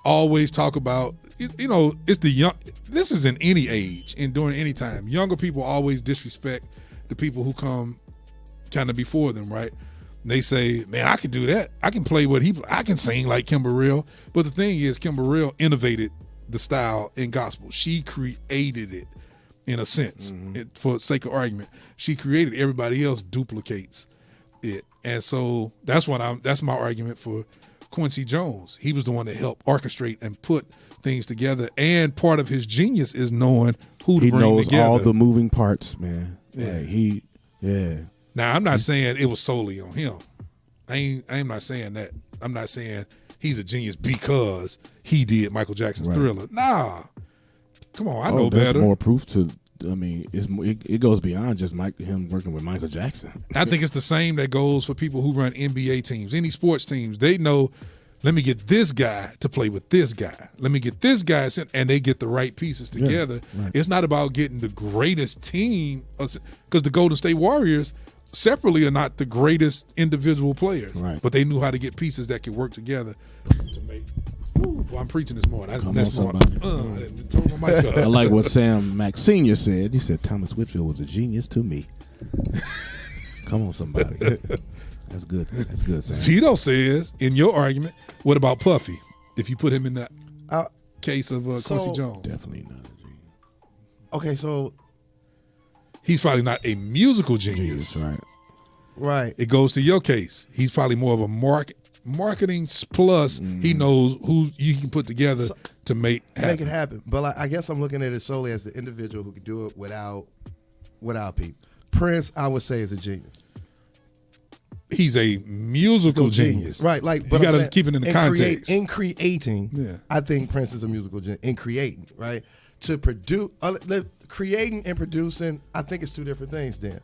always talk about, you know, it's the young, this is in any age and during any time. Younger people always disrespect the people who come kind of before them, right? They say, man, I can do that. I can play I can sing like Kimber Real. But the thing is, Kimber Real innovated the style in gospel. She created it in a sense, for sake of argument. She created it. Everybody else duplicates it. And so that's my argument for Quincy Jones. He was the one that helped orchestrate and put things together. And part of his genius is knowing who to he bring knows together. all the moving parts, man. Yeah. Like Now, I'm not saying it was solely on him. I'm not saying that. I'm not saying he's a genius because he did Michael Jackson's Right. Thriller. Nah. Come on, I know there's better. more proof to. I mean, it goes beyond just him working with Michael Jackson. I think it's the same that goes for people who run NBA teams, any sports teams. They know, let me get this guy to play with this guy. Let me get this guy, and they get the right pieces together. Right. It's not about getting the greatest team, because the Golden State Warriors separately are not the greatest individual players, Right. but they knew how to get pieces that could work together to make. Well, I'm preaching this morning. Come on, somebody. I like what Sam Mack Sr. said. He said Thomas Whitfield was a genius to me. Come on, somebody. That's good. That's good, Sam. Tito says, in your argument, what about Puffy? If you put him in that case of Quincy Jones. Definitely not a genius. Okay, so he's probably not a musical genius. Right. Right. It goes to your case. He's probably more of a marketing plus. He knows who you can put together to make it happen. But I guess I'm looking at it solely as the individual who can do it without people. Prince, I would say, is a genius. He's a musical genius. Right, but you got to keep it in the context. In creating, I think Prince is a musical genius. In creating, right? To produce, creating and producing, I think it's two different things then.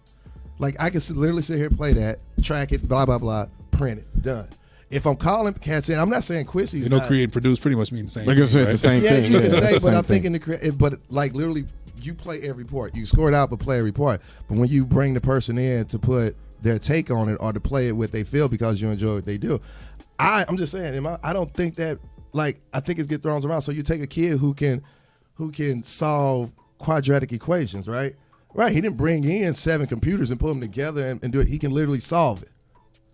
Like, I can literally sit here and play that, track it, blah, blah, blah, print it, done. If I'm calling cats in, I'm not saying Quincy's create and produce pretty much mean the same thing. It's the same thing. Yeah, you can say, but I'm thinking but like literally, you play every part. You score it out, but play every part. But when you bring the person in to put their take on it or to play it what they feel because you enjoy what they do, I'm just saying, I don't think that, like, I think it's get thrown around. So you take a kid who can solve quadratic equations, right? Right, he didn't bring in 7 computers and put them together and do it. He can literally solve it.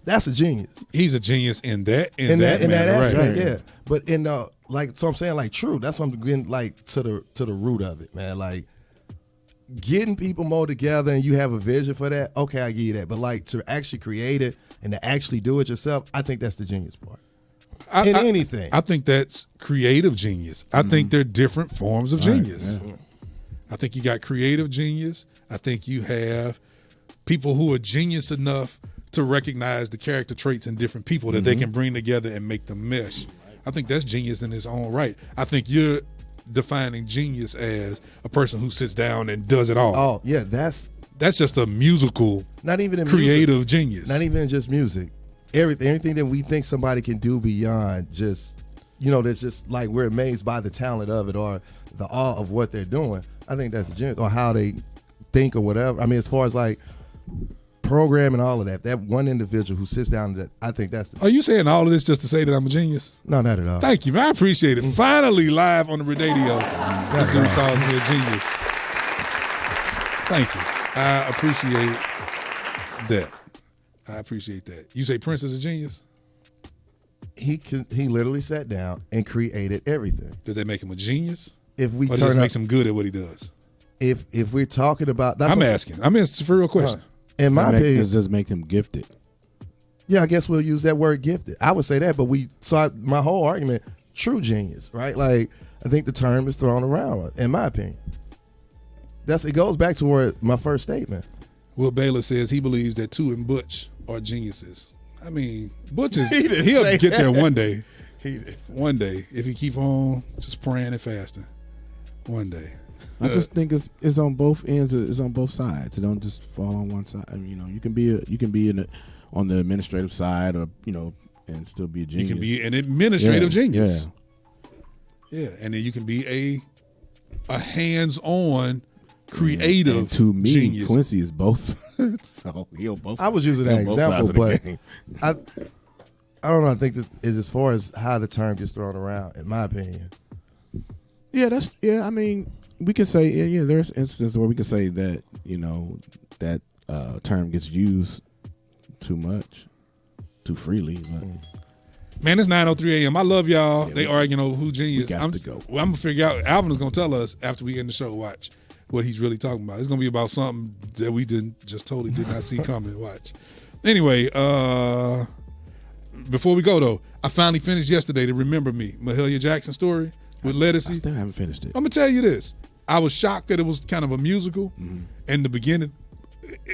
That's a genius. He's a genius in that aspect, yeah. But so I'm saying, like, true. That's what I'm getting, like, to the root of it, man. Like, getting people more together and you have a vision for that. Okay, I give you that. But like to actually create it and to actually do it yourself, I think that's the genius part. Anything. I think that's creative genius. I think they're different forms of genius. Yeah. I think you got creative genius. I think you have people who are genius enough to recognize the character traits in different people that they can bring together and make them mesh. I think that's genius in its own right. I think you're defining genius as a person who sits down and does it all. Oh, yeah, that's just a musical, not even in creative music. Genius. Not even in just music. Everything that we think somebody can do beyond just, that's just like we're amazed by the talent of it or the awe of what they're doing. I think that's genius, or how they think or whatever. I mean, as far as like program and all of that one individual who sits down, I think that's. Are you saying all of this just to say that I'm a genius? No, not at all. Thank you, man. I appreciate it. Finally, live on the radio, this dude calls me a genius. Thank you. I appreciate that. You say Prince is a genius? He literally sat down and created everything. Does that make him a genius? If we or turn just makes him good at what he does? If we're talking about, I'm asking for a real question. In my opinion, does this make him gifted? Yeah, I guess we'll use that word gifted. I would say that, but my whole argument, true genius, right? Like, I think the term is thrown around, in my opinion. It goes back to where my first statement. Will Baylor says he believes that Tu and Butch are geniuses. I mean, Butch he'll get there one day. One day, if he keep on just praying and fasting. One day. I just think it's on both ends. It's on both sides. It don't just fall on one side. I mean, you can be on the administrative side, or and still be a genius. You can be an administrative genius. Yeah, and then you can be a hands-on creative and to me, genius. Quincy is both. So he'll both. I was using that example, but I don't know. I think that is as far as how the term gets thrown around, in my opinion. I mean, we could say there's instances where we could say that that term gets used too much, too freely. But. Man, it's 9:03 a.m. I love y'all. They arguing over who genius. I'm to go. Well, I'm gonna figure out. Alvin is gonna tell us after we end the show. Watch what he's really talking about. It's gonna be about something that we totally did not see coming. Watch. Anyway, before we go though, I finally finished yesterday the Remember Me, Mahalia Jackson story with Lettucey. I still haven't finished it. I'm gonna tell you this. I was shocked that it was kind of a musical in the beginning.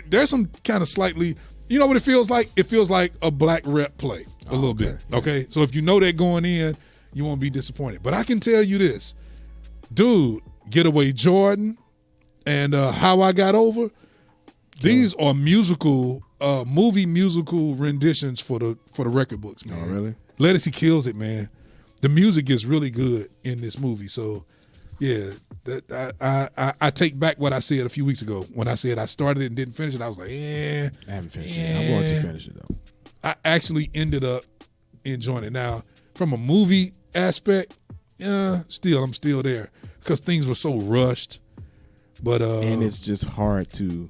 There's some kind of slightly, you know what it feels like? It feels like a black rep play a little bit. Okay, so if you know that going in, you won't be disappointed. But I can tell you this, dude, Getaway Jordan and How I Got Over, these are movie musical renditions for the record books, man. Oh, really? Lettucey kills it, man. The music is really good in this movie. So, yeah, I take back what I said a few weeks ago when I said I started it and didn't finish it. I was like, I haven't finished it. I'm going to finish it though. I actually ended up enjoying it. Now, from a movie aspect, I'm still there because things were so rushed. But and it's just hard to.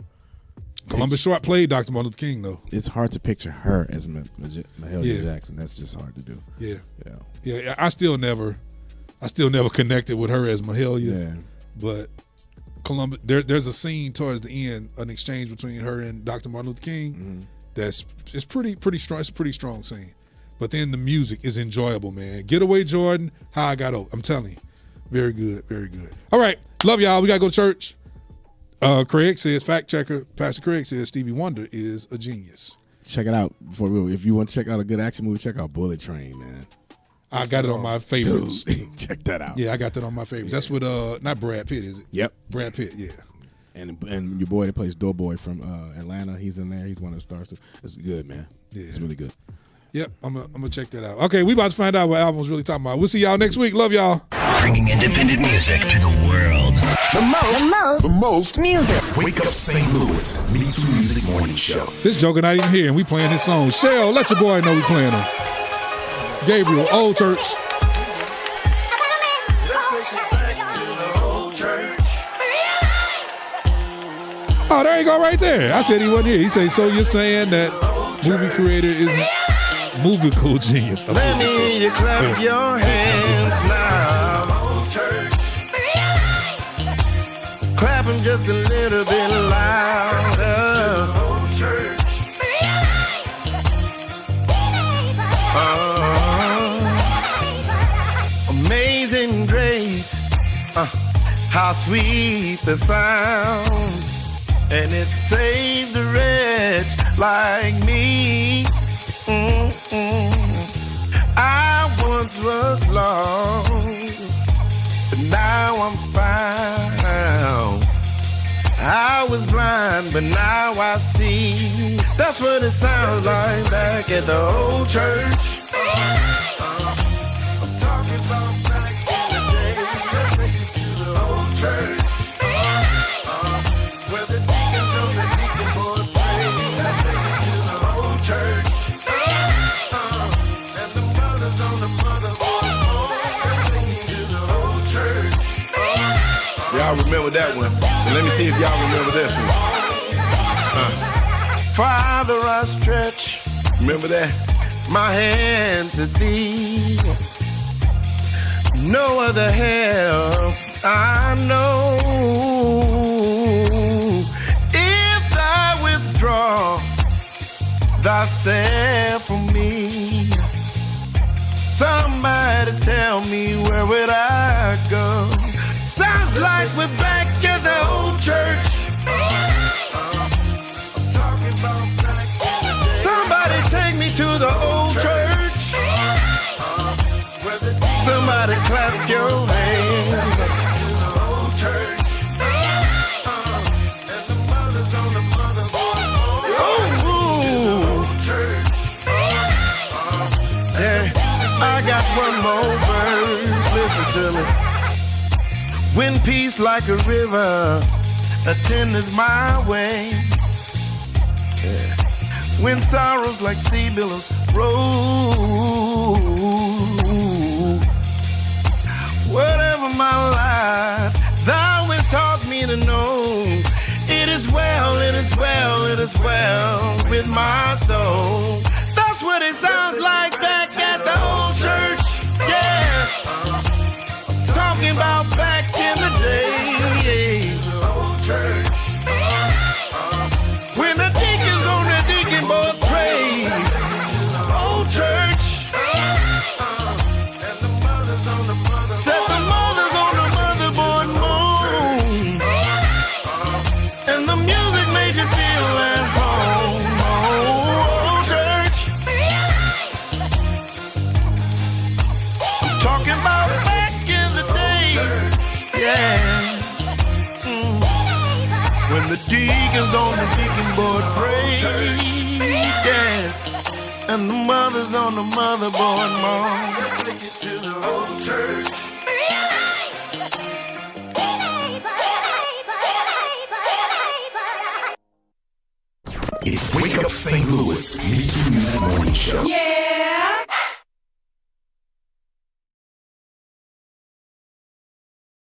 Columbus Short played Dr. Martin Luther King though. It's hard to picture her as Mahalia Jackson. That's just hard to do. Yeah. I still never connected with her as Mahalia. Yeah. But Columbus, there's a scene towards the end, an exchange between her and Dr. Martin Luther King, it's pretty strong. It's a pretty strong scene. But then the music is enjoyable, man. Getaway Jordan, How I Got Over. I'm telling you. Very good, very good. All right. Love y'all. We got to go to church. Craig says, fact checker, Pastor Craig says Stevie Wonder is a genius. Check it out. If you want to check out a good action movie, check out Bullet Train, man. I got it on my favorites. Dude, check that out. Yeah, I got that on my favorites. Yeah. That's with not Brad Pitt, is it? Yep. Brad Pitt, yeah. And your boy that plays Doughboy from Atlanta, he's in there. He's one of the stars too. It's good, man. Yeah. It's really good. Yep, I'm gonna check that out. Okay, we about to find out what album's really talking about. We'll see y'all next week. Love y'all. Bringing independent music to the world. The most music. Wake Up St. Louis. MeTooMusic Morning Show. This joker not even here, and we playing his song. Shell, let your boy know we playing him. Gabriel, Old Church. Oh, there you go right there. I said he wasn't here. He said, so you're saying that movie creator is musical genius. Let me hear you clap your hands now. Clap them just a little bit louder. Amazing grace, how sweet the sound. And it saved a wretch like me. I once was lost, but now I'm found. I was blind, but now I see. That's what it sounds like back at the old church. I'm talking about back in the day. Let's take you to the old church. Y'all remember that one. And let me see if y'all remember this one. Father, I stretch, remember that? My hand to thee. No other help I know. If thou withdraw thyself from me, somebody tell me where would I go? Sounds like we're back at the old church. Somebody take me to the old church. Somebody clap your hands. Oh, yeah, I got one more verse. Listen to me. When peace like a river attendeth my way, yeah. When sorrows like sea billows roll, whatever my life, thou hast taught me to know. It is well, it is well, it is well with my soul. That's what it sounds like back at the old church, yeah. Talking about back in the day, old church. When the deacons on the deacon board pray, old church. Set the mothers on the motherboard moan, and the music made you feel at home, old church. I'm talking about back in the day, yeah. When the deacons on the deacon board pray, yes, and the mothers on the motherboard moan. Let's take it to the old church. It's Wake Up St. Louis, MeTooMusic Morning Show. Yeah.